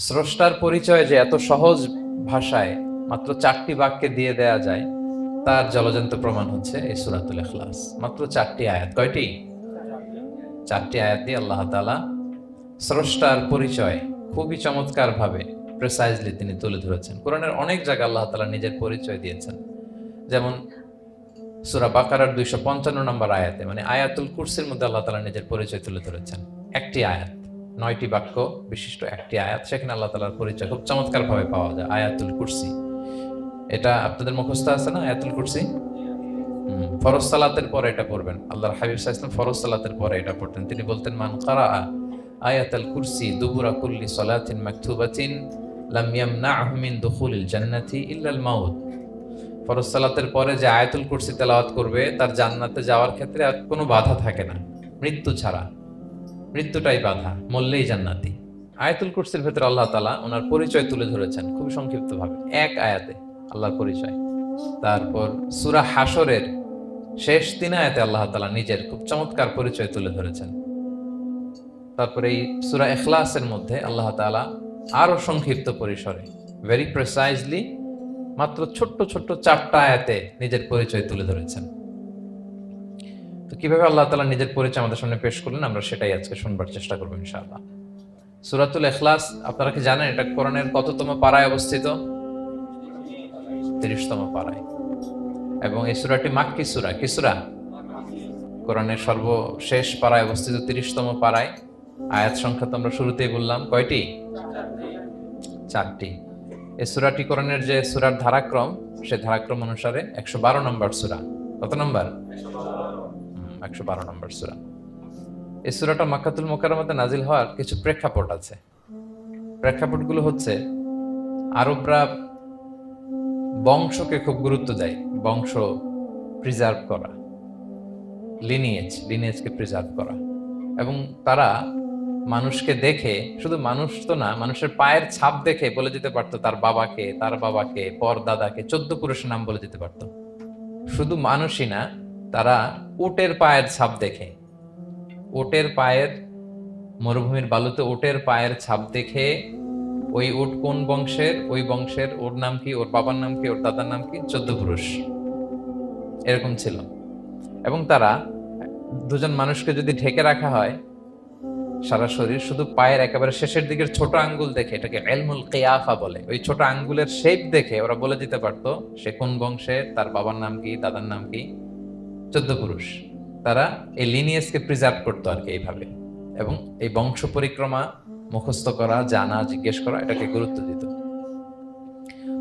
স্রষ্টার পরিচয় যে এত সহজ ভাষায় মাত্র 4টি বাক্যে দিয়ে দেয়া যায়, তার জলজন্ত প্রমাণ হচ্ছে এই সূরাতুল ইখলাস। মাত্র 4টি আয়াত। কয়টি? 4টি আয়াত দিয়ে আল্লাহ তাআলা স্রষ্টার পরিচয় খুবই চমৎকার ভাবে প্রিসাইজলি তিনি তুলে ধরেছেন। কোরআনের অনেক জায়গায় আল্লাহ তাআলা নিজের পরিচয় দিয়েছেন। যেমন সূরা বাকারার 255 নম্বর আয়াতে, মানে আয়াতুল কুরসির মধ্যে আল্লাহ তাআলা নিজের পরিচয় তুলে ধরেছেন। একটি আয়াত, 9টি বাক্য বিশিষ্ট একটি আয়াত, সেখানে আল্লাহ তাআলার পরিচয় খুব চমৎকার ভাবে পাওয়া যায়। আয়াতুল কুরসি, এটা আপনাদের মুখস্থ আছে না? আয়াতুল কুরসি ফরজ সালাতের পরে এটা পড়বেন। আল্লাহর হাবিব সাল্লাল্লাহু আলাইহি ওয়াসাল্লাম ফরজ সালাতের পরে এটা পড়তেন। তিনি বলতেন, মান কারাআ আয়াতুল কুরসি দুবুরা কুল্লি সালাতিন মাকতুবাতিন লাম ইয়ামনাহু মিন দুখুলিল জান্নাতি ইল্লাল মাউত। ফরজ সালাতের পরে যে আয়াতুল কুরসি তেলাওয়াত করবে, তার জান্নাতে যাওয়ার ক্ষেত্রে আর কোনো বাধা থাকে না, মৃত্যু ছাড়া। মৃত্যুটাই বাধা, মরলেই জান্নাতি। আয়াতুল কুরসির ভেতরে আল্লাহ তাআলা ওনার পরিচয় তুলে ধরেছেন খুব সংক্ষিপ্ত ভাবে, এক আয়াতে আল্লাহর পরিচয়। তারপর সূরা হাশরের শেষ 3 আয়াতে আল্লাহ তাআলা নিজের খুব চমৎকার পরিচয় তুলে ধরেছেন। তারপরে এই সূরা ইখলাসের মধ্যে আল্লাহ তাআলা আরো সংক্ষিপ্ত পরিসরে, ভেরি প্রিসাইজলি, মাত্র ছোট্ট ছোট্ট 4টা আয়াতে নিজের পরিচয় তুলে ধরেছেন। তো কিভাবে আল্লাহ তাআলা নিজের পরিচয় আমাদের সামনে পেশ করলেন, আমরা সেটাই আজকে শুনবার চেষ্টা করবো ইনশাআল্লাহ। সূরাতুল ইখলাস, আপনারা কি জানেন এটা কোরআনের কততম পারায় অবস্থিত? 30তম পারায়। এবং এই সূরাটি মাক্কি সূরা। কি সূরা? কোরআনের সর্বশেষ পারায় অবস্থিত 30তম পারায়। আয়াত সংখ্যা তো আমরা শুরুতেই বললাম, কয়টি? 4টি। এই সূরাটি কোরআনের যে সূরার ধারাক্রম, সে ধারাক্রম অনুসারে 112 নম্বর সূরা। কত নম্বর? 112 নম্বর সূরা। এই সূরাটা মক্কাতুল মুকাররমাতে নাজিল হওয়ার কিছু প্রেক্ষাপট আছে। প্রেক্ষাপটগুলো হচ্ছে, আরবরা বংশকে খুব গুরুত্ব দেয়, বংশ প্রিজার্ভ করা, লিনিয়েজকে প্রিজার্ভ করা। এবং তারা মানুষকে দেখে, শুধু মানুষ তো না, মানুষের পায়ের ছাপ দেখে বলে দিতে পারতো তার বাবাকে, তার বাবাকে, পরদাদাকে, 14 পুরুষের নাম বলে দিতে পারতো। শুধু মানুষই না, তারা উটের পায়ের ছাপ দেখে, উটের পায়ের, মরুভূমির বালুতে উটের পায়ের ছাপ দেখে ওই উট কোন বংশের, ওই বংশের ওর নাম কি, ওর বাবার নাম কি, ওর দাদার নাম কি, 14 পুরুষ এরকম ছিল। এবং তারা, দুজন মানুষকে যদি ঢেকে রাখা হয় সারা শরীর, শুধু পায়ের একেবারে শেষের দিকের ছোট আঙ্গুল দেখে, এটাকে ইলমুল কিয়াফা বলে, ওই ছোট আঙ্গুলের শেপ দেখে ওরা বলে দিতে পারতো সে কোন বংশের, তার বাবার নাম কি, দাদার নাম কি, 14 পুরুষ। তারা এই লিনিয়েজকে প্রিজার্ভ করতো আর কি এইভাবে। এবং এই বংশ পরিক্রমা মুখস্থ করা, জানা, জিজ্ঞেস করা, এটাকে গুরুত্ব দিত।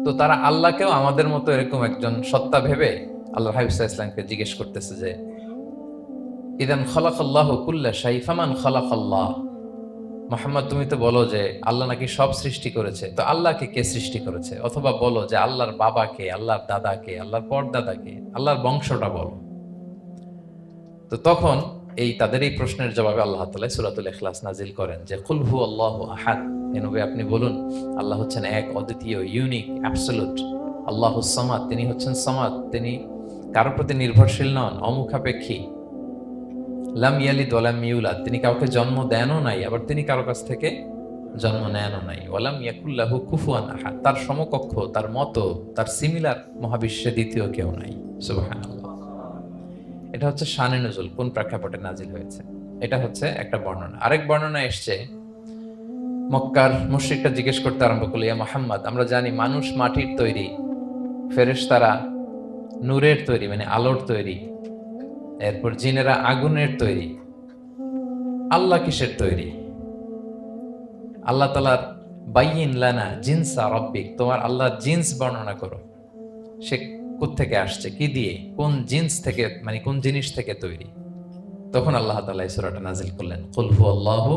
তো তারা আল্লাহকেও আমাদের মতো এরকম একজন সত্তা ভেবে আল্লাহ হাবিব সাল্লাল্লাহু আলাইহি ওয়াসাল্লামকে জিজ্ঞেস করতেছে যে, ইদান খালাকাল্লাহু কুল্লা শাই ফামান খালাকাল্লাহ। মুহাম্মদ, তুমি তো বলো যে আল্লাহ নাকি সব সৃষ্টি করেছে, তো আল্লাহকে কে সৃষ্টি করেছে? অথবা বলো যে আল্লাহর বাবাকে, আল্লাহর দাদাকে, আল্লাহর পরদাদাকে, আল্লাহর বংশটা বলো। তো তখন তাদের এই প্রশ্নের জবাবে আল্লাহ তাআলা সূরাতুল ইখলাস নাজিল করেন যে, কুল হু আল্লাহু আহাদ। হে নবী, আপনি বলুন আল্লাহ হচ্ছেন এক, অদ্বিতীয়, ইউনিক, অ্যাবসলিউট। আল্লাহুস সামাদ, তিনি হচ্ছেন সামাদ, তিনি কারোর প্রতি নির্ভরশীল নন, অমুখাপেক্ষী। লাম ইয়ালিদ ওয়া লাম ইউলাদ, তিনি কাউকে জন্ম দেনও নাই, আবার তিনি কারো কাছ থেকে জন্ম নেনও নাই। ওয়া লাম ইয়াকুল লাহু কুফুয়ান আহাদ, তার সমকক্ষ, তার মতো, তার সিমিলার মহাবিশ্বে দ্বিতীয় কেউ নাই। সুবহানাল্লাহ। এটা হচ্ছে শানে নুজুল, কোন প্রেক্ষাপটে নাজিল হয়েছে, এটা হচ্ছে একটা বর্ণনা। আরেক বর্ণনা এসছে, মক্কার মুশরিকরা জিজ্ঞেস করতে আরম্ভ করলো, ইয়া মুহাম্মদ, আমরা জানি মানুষ মাটির তৈরি, ফেরেশতারা নূরের তৈরি, মানে আলোর তৈরি, এরপর জিনেরা আগুনের তৈরি, আল্লাহ কিসের তৈরি? আল্লাহ তাআলার বাইয়িন লানা জিনসা রাব্বিক, তোমার আল্লাহর জিন্স বর্ণনা করো, সে কোত্থেকে আসছে, কি দিয়ে, কোন জিন্স থেকে, মানে কোন জিনিস থেকে তৈরি? তখন আল্লাহ তাআলা এই সূরাটা নাজিল করলেন, কুল হু আল্লাহু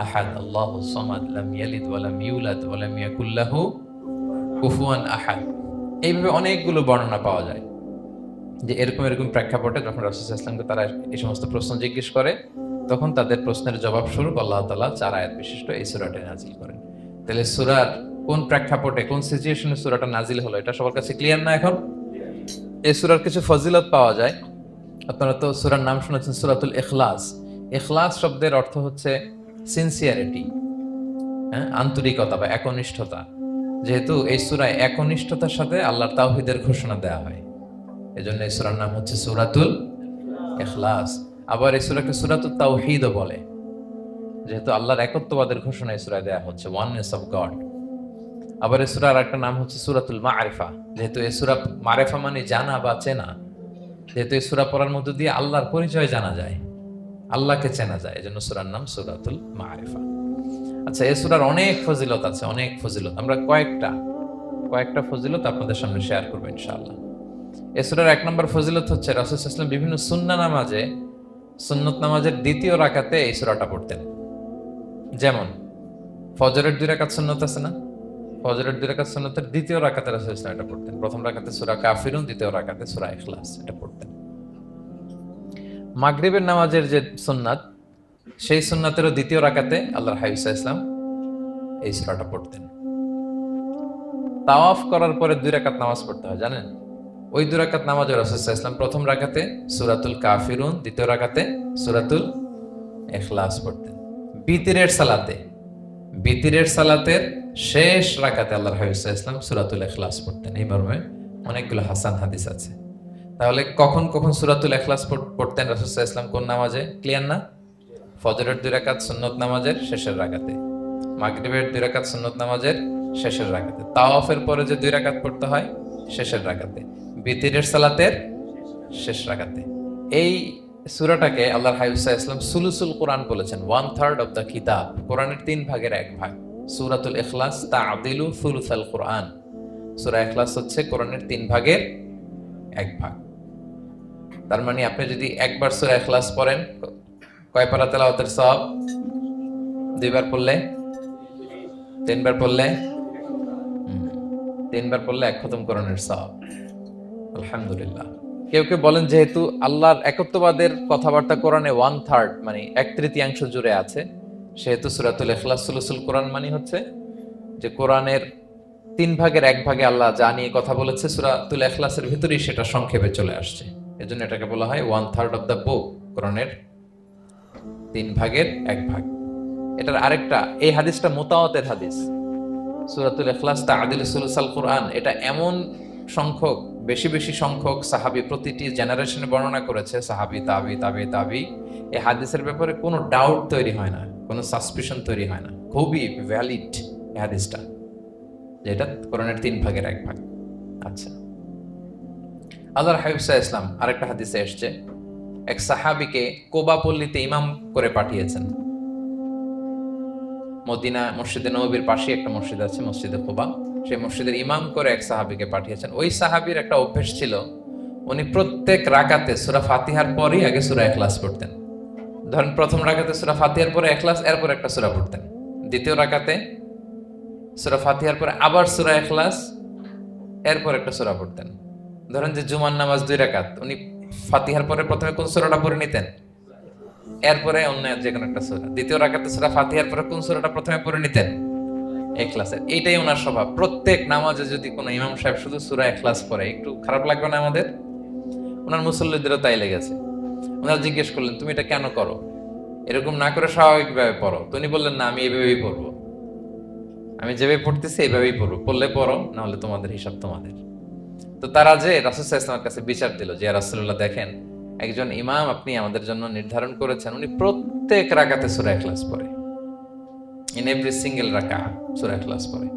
আহাদ আল্লাহুস সামাদ লাম ইয়ালিদ ওয়া লাম ইউলাদ ওয়া লাম ইয়াকুল লাহু কুফুয়ান আহাদ। এইভাবে অনেকগুলো বর্ণনা পাওয়া যায় যে এরকম এরকম প্রেক্ষাপটে যখন রাসূল সাল্লাল্লাহু আলাইহি ওয়াসাল্লামকে তারা এই সমস্ত প্রশ্ন জিজ্ঞেস করে, তখন তাদের প্রশ্নের জবাব স্বরূপ আল্লাহ তাআলা 4 আয়াত বিশিষ্ট এই সূরাটি নাজিল করেন। তাহলে সূরার কোন প্রেক্ষাপটে, কোন সিচুয়েশনে সূরাটা নাজিল হলো, এটা সবার কাছে ক্লিয়ার না এখন? এই সূরার কিছু ফজিলত পাওয়া যায়। আপনারা তো সূরার নাম শুনেছেন সূরাতুল ইখলাস। ইখলাস শব্দের অর্থ হচ্ছে সিনসিয়ারিটি, হ্যাঁ, আন্তরিকতা বা একনিষ্ঠতা। যেহেতু এই সূরায় একনিষ্ঠতার সাথে আল্লাহর তাওহীদের ঘোষণা দেওয়া হয়, এজন্য এই সূরার নাম হচ্ছে সূরাতুল ইখলাস। আবার এই সূরাকে সূরাতুত তাওহীদও বলে, যেহেতু আল্লাহর একত্ববাদের ঘোষণা এই সূরায় দেওয়া হচ্ছে, ওয়াননেস অফ গড। আবার এই সূরার একটা নাম হচ্ছে সূরাতুল মারিফা, যেহেতু এই সূরা মারিফা মানে জানা বা চেনা, যেহেতু এই সূরা পড়ার মধ্য দিয়ে আল্লাহর পরিচয় জানা যায়, আল্লাহকে চেনা যায়, এজন্য সূরার নাম সূরাতুল মারিফা। আচ্ছা, এই সূরার অনেক ফজিলত আছে, অনেক ফজিলত। আমরা কয়েকটা ফজিলত আপনাদের সামনে শেয়ার করবো ইনশাআল্লাহ। এই সূরার 1 নম্বর ফজিলত হচ্ছে রাসূল সাল্লাল্লাহু আলাইহি ওয়াসাল্লাম বিভিন্ন সুন্নাহ নামাজে, সুন্নত নামাজের দ্বিতীয় রাকাতে এই সূরাটা পড়তেন। যেমন ফজরের 2 রাকাত সুন্নত আছে না, ফজরের 2 রাকাত সুন্নতের দ্বিতীয় রাকাতে রাসূল সাল্লাল্লাহু আলাইহি ওয়াসাল্লাম এটা পড়তেন। প্রথম রাকাতে সূরা কাফিরুন, দ্বিতীয় রাকাতে সূরা ইখলাস এটা পড়তেন। মাগরিবের নামাজের যে সুন্নাত, সেই সুন্নাতেরও দ্বিতীয় রাকাতে আল্লাহর হাবিব সাল্লাল্লাহু আলাইহি ওয়াসাল্লাম এই সূরাটা পড়তেন। তাওয়াফ করার পরে 2 রাকাত নামাজ পড়তে হয়, জানেন? ওই 2 রাকাত নামাজে রাসূল সাল্লাল্লাহু আলাইহি ওয়াসাল্লাম প্রথম রাকাতে সূরাতুল কাফিরুন, দ্বিতীয় রাকাতে সূরাতুল ইখলাস পড়তেন। বিতিরের সালাতের শেষ রাকাতে আল্লাহর হাবিব সাল্লাল্লাহু আলাইহি ওয়াসাল্লাম সূরাতুল ইখলাস পড়তেন। এই মর্মে অনেকগুলো হাসান হাদিস আছে। তাহলে কখন কখন সূরাতুল ইখলাস পড়তেন রাসূল সাল্লাল্লাহু আলাইহি ওয়াসাল্লাম, কোন নামাজে? ক্লিয়ার না? ফজরের 2 রাকাত সুন্নত নামাজের শেষের রাকাতে, মাগরিবের 2 রাকাত সুন্নত নামাজের শেষের রাকাতে, তাওয়াফের পরে যে 2 রাকাত পড়তে হয় শেষের রাকাতে, বিতিরের সালাতের শেষ রাকাতে। এই সূরাটাকে আল্লাহর হাবিব সাল্লাল্লাহু আলাইহি ওয়াসাল্লাম সুলুসুল কোরআন বলেছেন, 1/3 অফ দ্য কিতাব। কোরআনের 3 ভাগের 1 ভাগ। সূরাতুল ইখলাস তা'দিলু সুলুসাল কোরআন। সূরা ইখলাস হচ্ছে কোরআনের 3 ভাগের 1 ভাগ। তার মানে আপনি যদি একবার সূরা ইখলাস পড়েন, কয় পারা তেলাওয়াতের সওয়াব? 2 বার পড়লে, 3 বার পড়লে, 3 বার পড়লে 1 খতম কোরআনের সওয়াব। আলহামদুলিল্লাহ। কেউ কেউ বলেন যেহেতু আল্লাহর একত্ববাদের কথাবার্তা কোরআনে 1/3 মানে 1/3 জুড়ে আছে, সেহেতু সূরাতুল ইখলাস সুলুসুল কোরআন মানে হচ্ছে যে কোরআনের 3 ভাগের 1 ভাগে আল্লাহ যা নিয়ে কথা বলেছে সূরাতুল ইখলাসের ভিতরেই সেটা সংক্ষেপে চলে আসছে। এজন্য এটাকে বলা হয় 1/3 অফ দ্য বুক, কোরআনের 3 ভাগের 1 ভাগ। এটার আরেকটা, এই হাদিসটা মুতাওয়াতির হাদিস। সূরাতুল ইখলাস তা'দিলু সুলুসাল কোরআন, এটা এমন সংখ্যক, বেশি বেশি সংখ্যক সাহাবী প্রতিটি জেনারেশনে বর্ণনা করেছে, সাহাবী, তাবি। এই হাদিসের ব্যাপারে কোনো ডাউট তৈরি হয় না, কোনো সাসপিশন তৈরি হয় না, খুবই ভ্যালিড এই হাদিসটা, যেটা কোরআনের 3 ভাগের 1 ভাগ। আচ্ছা, আল্লাহর হাবিব সাল্লাল্লাহু আলাইহি ওয়াসাল্লাম আরেকটা হাদিসে এসেছে, এক সাহাবীকে কোবা পল্লীতে ইমাম করে পাঠিয়েছেন। মদিনা মসজিদে নববীর পাশে একটা মসজিদ আছে, মসজিদে কোবা, সেই মসজিদের ইমাম করে এক সাহাবীকে পাঠিয়েছেন। ওই সাহাবীর একটা অভ্যেস ছিল, উনি প্রত্যেক রাকাতে সূরা ফাতিহার পরেই আগে সূরা ইখলাস পড়তেন। ধরেন প্রথম রাকাতে সূরা ফাতিহার পরে ইখলাস, এরপর একটা সূরা পড়তেন। দ্বিতীয় রাকাতে সূরা ফাতিহার পরে আবার সূরা ইখলাস, এরপর একটা সূরা পড়তেন। ধরেন যে জুমার নামাজ 2 রাকাত, উনি ফাতিহার পরে প্রথমে কোন সূরাটা পড়ে নিতেন, এরপরে অন্য যে কোনো একটা সূরা। দ্বিতীয় রাকাতে সূরা ফাতিহার পরে কোন সূরাটা প্রথমে পড়ে নিতেন? ইখলাসের। এইটাই ওনার স্বভাব। প্রত্যেক নামাজে যদি কোনো ইমাম সাহেব শুধু সূরা ইখলাস পড়ে, একটু খারাপ লাগবে না আমাদের? ওনার মুসল্লিদেরও তাই লেগেছে। ওনারা জিজ্ঞেস করলেন, তুমি এটা কেন করো? এরকম না করে স্বাভাবিকভাবে পড়ো। তো উনি বললেন, না, আমি এইভাবেই পড়বো, আমি যেভাবে পড়তেছি এইভাবেই পড়বো, পড়লে পড়ো, না হলে তোমাদের হিসাব তোমাদের। তো তারা যে রাসূল সাল্লাল্লাহু আলাইহি ওয়াসাল্লামের কাছে বিচার দিল যে, ইয়া রাসূলুল্লাহ, দেখেন একজন ইমাম আপনি আমাদের জন্য নির্ধারণ করেছেন, উনি প্রত্যেক রাকাতে সূরা ইখলাস পড়ে, ইন এভরি সিঙ্গেল রাকা সূরা ইখলাস পড়ে।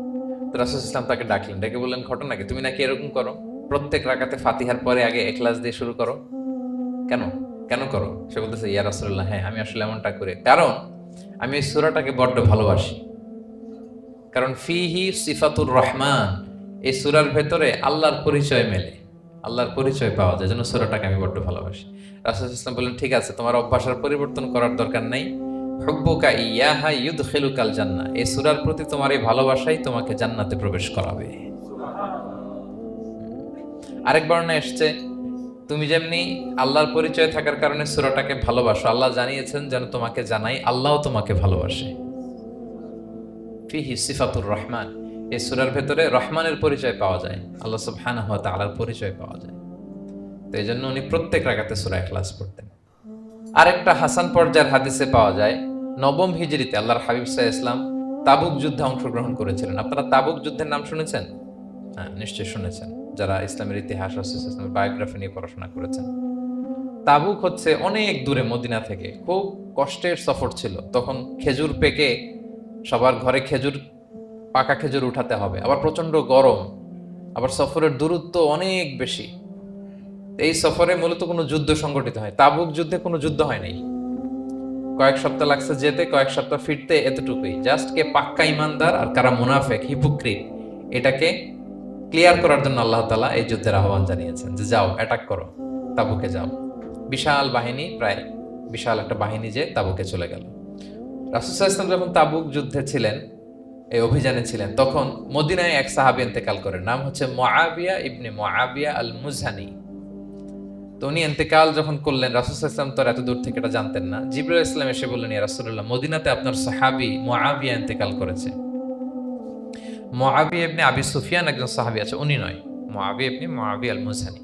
তো রাসূল সাল্লাল্লাহু আলাইহি ওয়াসাল্লাম তাকে ডাকলেন, ডেকে বললেন, ঘটনা কি? তুমি নাকি এরকম করো, প্রত্যেক রাকাতে ফাতিহার পরে আগে ইখলাস দিয়ে শুরু করো, কেন কেন করো? সে বলতেছে, ইয়া রাসূলুল্লাহ, হ্যাঁ আমি আসলে এমনটা করি, কারণ আমি এই সূরাটাকে বড্ড ভালোবাসি। কারণ ফিহি সিফাতুর রহমান, এই সূরার ভেতরে আল্লাহর পরিচয় মেলে, আল্লাহর পরিচয় পাওয়া যায়, যেন সূরাটাকে আমি বড্ড ভালোবাসি। রাসূল সাল্লাল্লাহু আলাইহি ওয়াসাল্লাম বললেন, ঠিক আছে, তোমার অভ্যাসের পরিবর্তন করার দরকার নাই। হুব্বুকা ইয়াহা ইউদখিলুকাল জান্নাহ, এই সূরার প্রতি তোমার এই ভালোবাসাই তোমাকে জান্নাতে প্রবেশ করাবে। আরেক বর্ণনায় এসেছে, তুমি যেমনি আল্লাহর পরিচয় থাকার কারণে সূরাটাকে ভালোবাসো, আল্লাহ জানিয়েছেন যেন তোমাকে জানাই আল্লাহও তোমাকে ভালোবাসে। ফিহি সিফাতুর রহমান, এই সূরার ভেতরে রহমানের পরিচয় পাওয়া যায়, আল্লাহ সুবহানাহু ওয়া তাআলার পরিচয় পাওয়া যায়। তো এই জন্য উনি প্রত্যেক রাকাতে সূরা ইখলাস পড়তেন। আরেকটা হাসান পর্যায়ের হাদিসে পাওয়া যায়, 9ম হিজরিতে আল্লাহর হাবিব সাল্লাল্লাহু আলাইহি ওয়াসাল্লাম তাবুক যুদ্ধে অংশগ্রহণ করেছিলেন। আপনারা তাবুক যুদ্ধের নাম শুনেছেন? হ্যাঁ, নিশ্চয়ই শুনেছেন, যারা ইসলামের ইতিহাস, ইসলামের বায়োগ্রাফি নিয়ে পড়াশোনা করেছেন। তাবুক হচ্ছে অনেক দূরে মদিনা থেকে, খুব কষ্টের সফর ছিল। তখন খেজুর পেকে সবার ঘরে খেজুর, পাকা খেজুর উঠাতে হবে, আবার প্রচন্ড গরম, আবার সফরের দূরত্ব অনেক বেশি। এই সফরে মূলত কোনো যুদ্ধ সংগঠিত হয়। তাবুক যুদ্ধে কোনো যুদ্ধ হয় নাই। কয়েক সপ্তাহ লাগছে যেতে, কয়েক সপ্তাহ ফিরতে, এতটুকুই। জাস্ট কে পাক্কা ইমানদার আর কারা মুনাফেক, হিপোক্রিট, এটাকে ক্লিয়ার করার জন্য আল্লাহ তাআলা এই যুদ্ধের আহ্বান জানিয়েছেন যে যাও, অ্যাটাক করো, তাবুকে যাও। বিশাল বাহিনী, প্রায় বিশাল একটা বাহিনী যে তাবুকে চলে গেল। রাসূল সাল্লাল্লাহু আলাইহি ওয়াসাল্লাম যখন তাবুক যুদ্ধে ছিলেন, এই অভিযানে ছিলেন, তখন মদিনায় এক সাহাবী ইন্তেকাল করেন, নাম হচ্ছে মুআবিয়া ইবনে মুআবিয়া আল মুজহানি। তো উনি ইন্তেকাল যখন করলেন, রাসূল সাল্লাল্লাহু আলাইহি ওয়াসাল্লাম তো এত দূর থেকে এটা জানতেন না। জিবরাইল ইসলাম এসে বললেন, ইয়া রাসূলুল্লাহ, মদিনাতে আপনার সাহাবী মুআবিয়া ইন্তেকাল করেছে। মুআবিয়া ইবনে আবি সুফিয়ান একজন সাহাবী আছে, উনি নয়, মুআবিয়া ইবনে মুআবিয়া আল মুজহানি।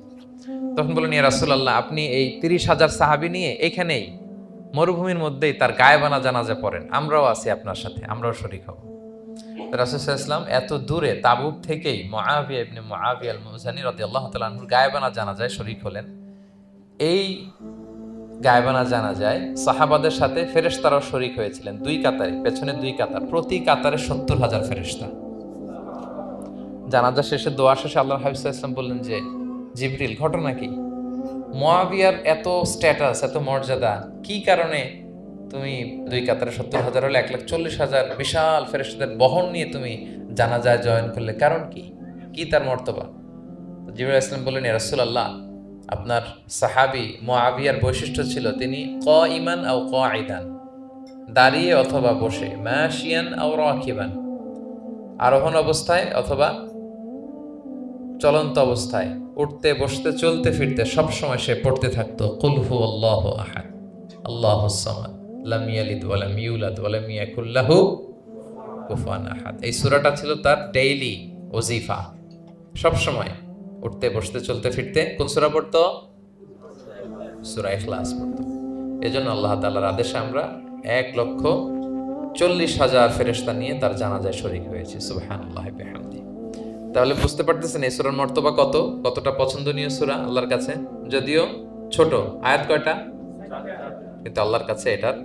তখন বললেন, ইয়া রাসূলুল্লাহ, আপনি এই ৩০,০০০ সাহাবী নিয়ে এখানেই মরুভূমির মধ্যেই তার গায়েবানা জানাজা পড়েন, আমরাও আছি আপনার সাথে, আমরাও শরীক হব। রাসূল সাল্লাল্লাহু আলাইহি ওয়াসাল্লাম এত দূরে তাবুক থেকেই মুআবিয়া ইবনে মুআবিয়া আল মুজহানি রাদিয়াল্লাহু তাআলা আনহুর গায়েবানা জানাজায় শরীক হলেন। এই গায়েবানা জানাজায় সাহাবাদের সাথে ফেরেশতারাও শরীক হয়েছিলেন, দুই কাতারে, পেছনে দুই কাতার, প্রতি কাতারে ৭০,০০০ ফেরেশতা। জানাজা শেষে, দোয়া শেষে আল্লাহর হাবিব সাল্লাল্লাহু আলাইহি ওয়াসাল্লাম বললেন যে, জিবরিল, ঘটনা কি? মুআবিয়ার এত স্ট্যাটাস, এত মর্যাদা, কি কারণে তুমি দুই কাতারে ৭০,০০০ হলে ১,৪০,০০০ বিশাল ফেরেশতাদের বহন নিয়ে তুমি জানাজায় জয়েন করলে, কারণ কি? কি তার মর্তবা? জিবরাইল আলাইহিস সালাম বললেন, ইয়া রাসূলুল্লাহ, আপনার সাহাবী মুআবিয়ার বৈশিষ্ট্য ছিল তিনি কাইমান আও কাঈদান, দাঁড়িয়ে অথবা বসে, মাশিয়ান আও রাকিবান, আরোহণ অবস্থায় অথবা চলন্ত অবস্থায়, উঠতে বসতে চলতে ফিরতে সব সময় সে পড়তে থাকতো কুল হুয়াল্লাহু আহাদ আল্লাহুস সামাদ লাম ইয়ালিদ ওয়া লাম ইউলাদ ওয়া লাম ইয়াকুল লাহু কুফুয়ান আহাদ। এই সূরাটা ছিল তার ডেইলি ওজিফা, সব সময় উঠতে বসতে চলতে ফিরতে কোন সূরা পড়তো? সূরা ইখলাস পড়তো। এজন্য আল্লাহ তাআলার আদেশে আমরা ১,৪০,০০০ ফেরেশতা নিয়ে তার জানাজায় শরীক হয়েছে। সুবহানাল্লাহি ওয়া বিহামদিহি। তাহলে বুঝতে পারতেছেন এই সূরার মর্তবা কতটা পছন্দনীয় সূরা আল্লাহর কাছে। যদিও ছোট, আয়াত কয়টা? কিন্তু আল্লাহর কাছে এটার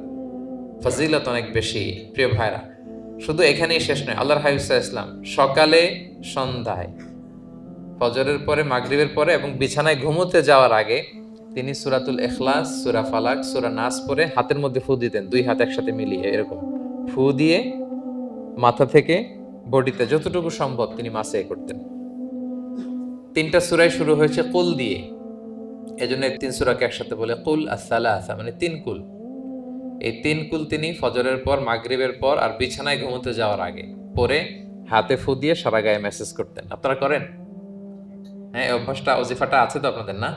ফজিলত অনেক বেশি। প্রিয় ভাইরা, শুধু এখানেই শেষ নয়। আল্লাহর হাবিব সাল্লাল্লাহু আলাইহি ওয়াসাল্লাম সকালে, সন্ধ্যায়, ফজরের পরে, মাগরিবের পরে এবং বিছানায় ঘুমোতে যাওয়ার আগে তিনি সূরাতুল ইখলাস, সূরা ফালাক, সূরা নাস পড়ে হাতের মধ্যে ফু দিতেন, দুই হাত একসাথে মিলিয়ে এরকম ফু দিয়ে মাথা থেকে বডিতে যতটুকু সম্ভব তিনি মাসে করতেন। ৩টা সূরাই শুরু হয়েছে কুল দিয়ে, এজন্য ৩ সূরাকে একসাথে বলে কুল আস-সালাসা, মানে ৩ কুল। এই ৩ কুল তিনি ফজরের পর, মাগরিবের পর আর বিছানায় ঘুমোতে যাওয়ার আগে পরে হাতে ফু দিয়ে সারা গায়ে মেসেজ করতেন। আপনারা করেন? হ্যাঁ, অভ্যাসটা, ওজিফাটা আছে তো আপনাদের, না?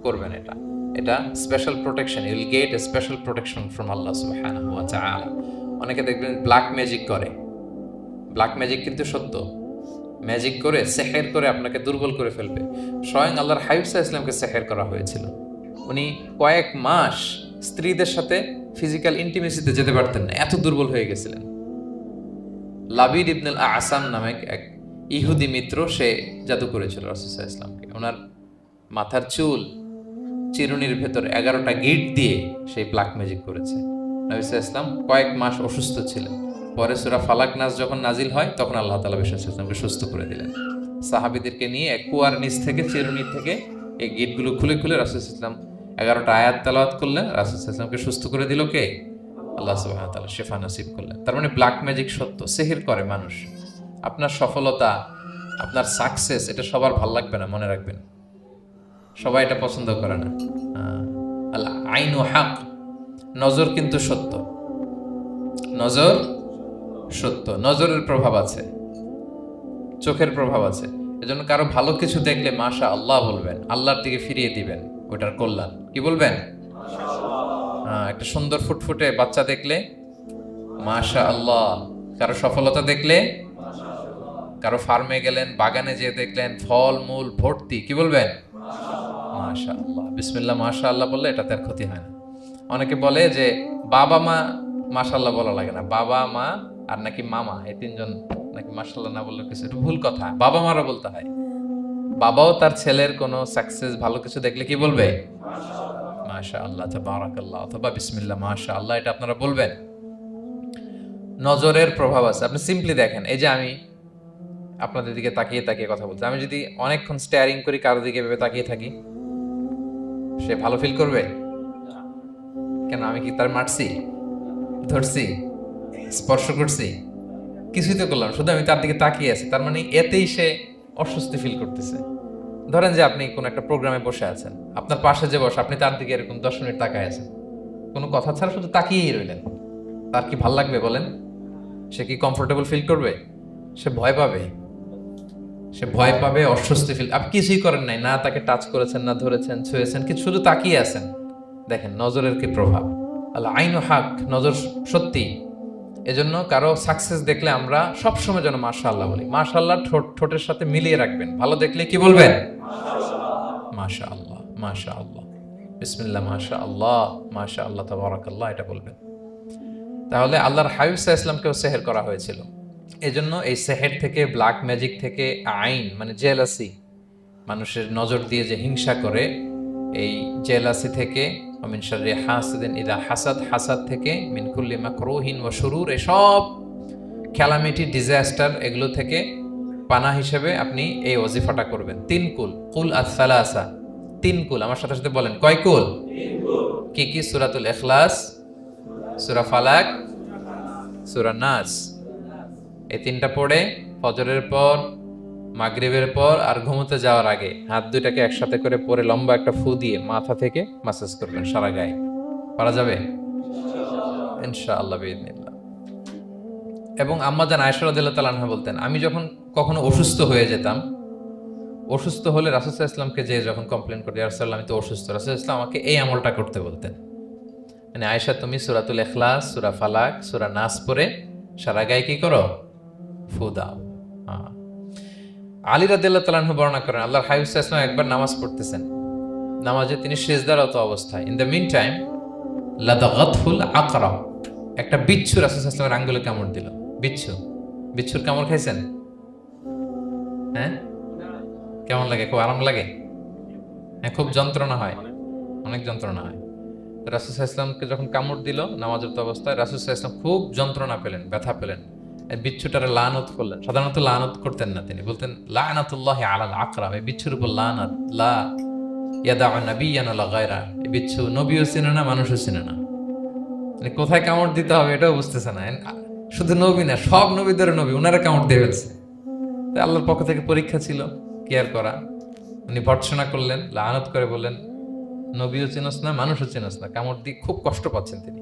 করবেন এটা। এটা special protection, you will get a special protection from আল্লাহ সুবহানাহু ওয়া তাআলা। অনেকে দেখবেন ব্ল্যাক ম্যাজিক করে। ব্ল্যাক ম্যাজিক কিন্তু সত্য। ম্যাজিক করে, সেহের করে আপনাকে দুর্বল করে ফেলবে। স্বয়ং আল্লাহর হাবিব সাল্লাল্লাহু আলাইহি ওয়াসাল্লামকে সেহের করা হয়েছিল। উনি কয়েক মাস স্ত্রীদের সাথে ফিজিক্যাল ইন্টিমেসিতে যেতে পারতেন না, এত দুর্বল হয়ে গেছিলেন। লাবিদ ইবনুল আসাম নামে এক ইহুদি মিত্র, সে জাদু করেছিল রাসূল সাল্লাল্লাহু আলাইহি ওয়াসাল্লামকে। ওনার মাথার চুল, চিরুনির ভেতর 11টা গিট দিয়ে সেই ব্ল্যাক ম্যাজিক করেছে। নবী সাল্লাল্লাহু আলাইহি ওয়াসাল্লাম কয়েক মাস অসুস্থ ছিলেন। পরে সূরা ফালাক, নাস যখন নাজিল হয় তখন আল্লাহ তাআলা রাসূল সাল্লাল্লাহু আলাইহি ওয়াসাল্লামকে সুস্থ করে দিলেন। সাহাবীদেরকে নিয়ে এক কুয়ার নিচ থেকে, চিরুনি থেকে এই গিটগুলো খুলে খুলে রাসূল সাল্লাল্লাহু আলাইহি ওয়াসাল্লাম 11টা আয়াত তেলাওয়াত করলেন। রাসূল সাল্লাল্লাহু আলাইহি ওয়াসাল্লামকে সুস্থ করে দিল কে? আল্লাহ সুবহানাহু ওয়া তাআলা শিফা নসিব করলেন। তার মানে ব্ল্যাক ম্যাজিক সত্য, সিহির করে মানুষ। আপনার সফলতা, আপনার সাকসেস, এটা সবার ভালো লাগবে না, মনে রাখবেন। সবাই এটা পছন্দ করে না। আল আইনু হক, নজর কিন্তু সত্য। নজর সত্য, নজরের প্রভাব আছে, চোখের প্রভাব আছে। এজন্য কারো ভালো কিছু দেখলে মাশা আল্লাহ বলবেন, আল্লাহর দিকে ফিরিয়ে দিবেন ওটার কল্যাণ। কি বলবেন? একটা সুন্দর ফুটফুটে বাচ্চা দেখলে মাশা আল্লাহ। কারো সফলতা দেখলে, কারো ফার্মে গেলেন, বাগানে যেয়ে দেখলেন ফল মূল ভর্তি, কি বলবেন? মাশা আল্লাহ, বিসমিল্লাহ মাশা আল্লাহ বললে এটাতে আর ক্ষতি হয় না। অনেকে বলে যে বাবা মা মাশা আল্লাহ বলা লাগে না, বাবা মা আর নাকি মামা, এই তিনজন নাকি মাশাআল্লাহ না বললে কিছু, এটা ভুল কথা। বাবা মারা বলতে হয়। বাবাও তার ছেলের কোনো সাকসেস ভালো কিছু দেখলে কি বলবে? মাশাআল্লাহ, তাবারাকাল্লাহ, অথবা বিসমিল্লাহ মাশাআল্লাহ, এটা আপনারা বলবেন। নজরের প্রভাব আছে। আপনি সিম্পলি দেখেন, এই যে আমি আপনাদের দিকে তাকিয়ে তাকিয়ে কথা বলছি, আমি যদি অনেকক্ষণ স্টেয়ারিং করি কারো দিকে ভেবে তাকিয়ে থাকি, সে ভালো ফিল করবে? কেন, আমি কি তার মারছি, ধরছি, স্পর্শ করছি? কিছুই তো করলাম, শুধু আমি তার দিকে তাকিয়ে আছি। তার মানে এতেই সে অস্বস্তি ফিল করতেছে। ধরেন যে আপনি কোন একটা প্রোগ্রামে বসে আছেন, আপনার পাশে যে বসে, আপনি তার দিকে এরকম 10 মিনিট তাকায় আছেন, কোনো কথা ছাড়া শুধু তাকিয়েই রইলেন, তার কি ভাল লাগবে বলেন? সে কি কমফোর্টেবল ফিল করবে? সে ভয় পাবে, সে ভয় পাবে, অস্বস্তি ফিল। আপনি কিছুই করেন নাই, না তাকে টাচ করেছেন, না ধরেছেন, ছুঁয়েছেন, কিন্তু শুধু তাকিয়ে আছেন। দেখেন নজরের কি প্রভাব। আল্লাহ আইনু হাক, নজর সত্যি। এজন্য কারো সাকসেস দেখলে আমরা সবসময় যেন মাশাআল্লাহ বলি। মাশাআল্লাহ ঠোঁটের সাথে মিলিয়ে রাখবেন। ভালো দেখলে কি বলবেন? মাশাআল্লাহ, মাশাআল্লাহ, বিসমিল্লাহ, মাশাআল্লাহ, মাশাআল্লাহ, তাবারাকাল্লাহ, এটা বলবেন। তাহলে আল্লাহর হাবিব সাল্লাল্লাহু আলাইহি ওয়াসাল্লামকেও সেহের করা হয়েছিল। এজন্য এই সেহের থেকে, ব্ল্যাক ম্যাজিক থেকে, আইন মানে জেলাসি, মানুষের নজর দিয়ে যে হিংসা করে, এই জেলাসি থেকে, মিন শাররি হাসিদিন ইযা হাসাদ, হাসাদ থেকে, মিন কুল্লি মাকরুহিন ওয়া শুরুর, এসব ক্যালামিটি, ডিজাস্টার, এগুলো থেকে পানা হিসেবে আপনি এই ওয়াজিফাটা করবেন। 3 কুল, কুল আস-সালাসা, 3 কুল। আমার সাথে সাথে বলেন, কয় কুল? 3 কুল। কি কি? সূরাতুল ইখলাস, সূরা ফালাক, সূরা নাস। এই 3টা পড়ে ফজরের পর, মাগরিবের পর আর ঘুমোতে যাওয়ার আগে হাত দুইটাকে একসাথে করে পরে লম্বা একটা ফু দিয়ে মাথা থেকে মাসাজ করবেন সারা গায়ে। পারা যাবে ইনশাআল্লাহ বিইذنিল্লাহ। এবং আম্মা জান আয়েশা রাদিয়াল্লাহু তাআলা আনহা বলতেন, আমি যখন কখনো অসুস্থ হয়ে যেতাম, অসুস্থ হলে রাসূল সাল্লাল্লাহু আলাইহি ওয়াসাল্লামকে যে যখন কমপ্লেইন করতে, ইয়া রাসূলুল্লাহ আমি তো অসুস্থ, রাসূল সাল্লাল্লাহু আলাইহি ওয়াসাল্লাম আমাকে এই আমলটা করতে বলতেন। মানে আয়েশা, তুমি সূরাতুল ইখলাস, সূরা ফালাক, সূরা নাস পড়ে সারা গায়ে কি করো? ফু দাও। আলী রাদিয়াল্লাহু তাআলা আনহু বর্ণনা করেন, আল্লাহর হাবিব সাল্লাল্লাহু আলাইহি ওয়াসাল্লাম একবার নামাজ পড়তেছেন, নামাজে তিনি সিজদারত অবস্থায়, ইন দ্য মিন টাইম লাদাগাতহুল আকরা, একটা বিচ্ছু রাসূল সাল্লাল্লাহু আলাইহি ওয়াসাল্লামের আঙ্গুলে কামড় দিল। বিচ্ছু, বিচ্ছুর কামড় খাইছেন? হ্যাঁ, কেমন লাগে? খুব আরাম লাগে? হ্যাঁ, খুব যন্ত্রণা হয়, অনেক যন্ত্রণা হয়। রাসূল সাল্লাল্লাহু আলাইহি ওয়াসাল্লামকে যখন কামড় দিল নামাজরত অবস্থায়, রাসূল সাল্লাল্লাহু আলাইহি ওয়াসাল্লাম খুব যন্ত্রণা পেলেন, ব্যথা পেলেন। এই বিচ্ছুটারে লানত করলেন। সাধারণত লানত করতেন না, তিনি বলতেন লানাতুল্লাহি আলাল আকরা, এই বিচ্ছুর উপর লানাত, লা ইয়াদাউ নাবিয়ান ওয়ালা গায়রা। এই বিচ্ছু নবীও চিনে না, মানুষও চিনে না, মানে কোথায় কামড় দিতে হবে এটাও বুঝতেছে না। শুধু নবী না, সব নবীদের নবী, উনারা কামড় দিয়ে ফেলছে। তাই আল্লাহর পক্ষ থেকে পরীক্ষা ছিল, কেয়ার করা। উনি ভর্ৎসনা করলেন, লানত করে বললেন, নবীও চিনস না, মানুষও চিনস না, কামড় দিয়ে খুব কষ্ট পাচ্ছেন তিনি।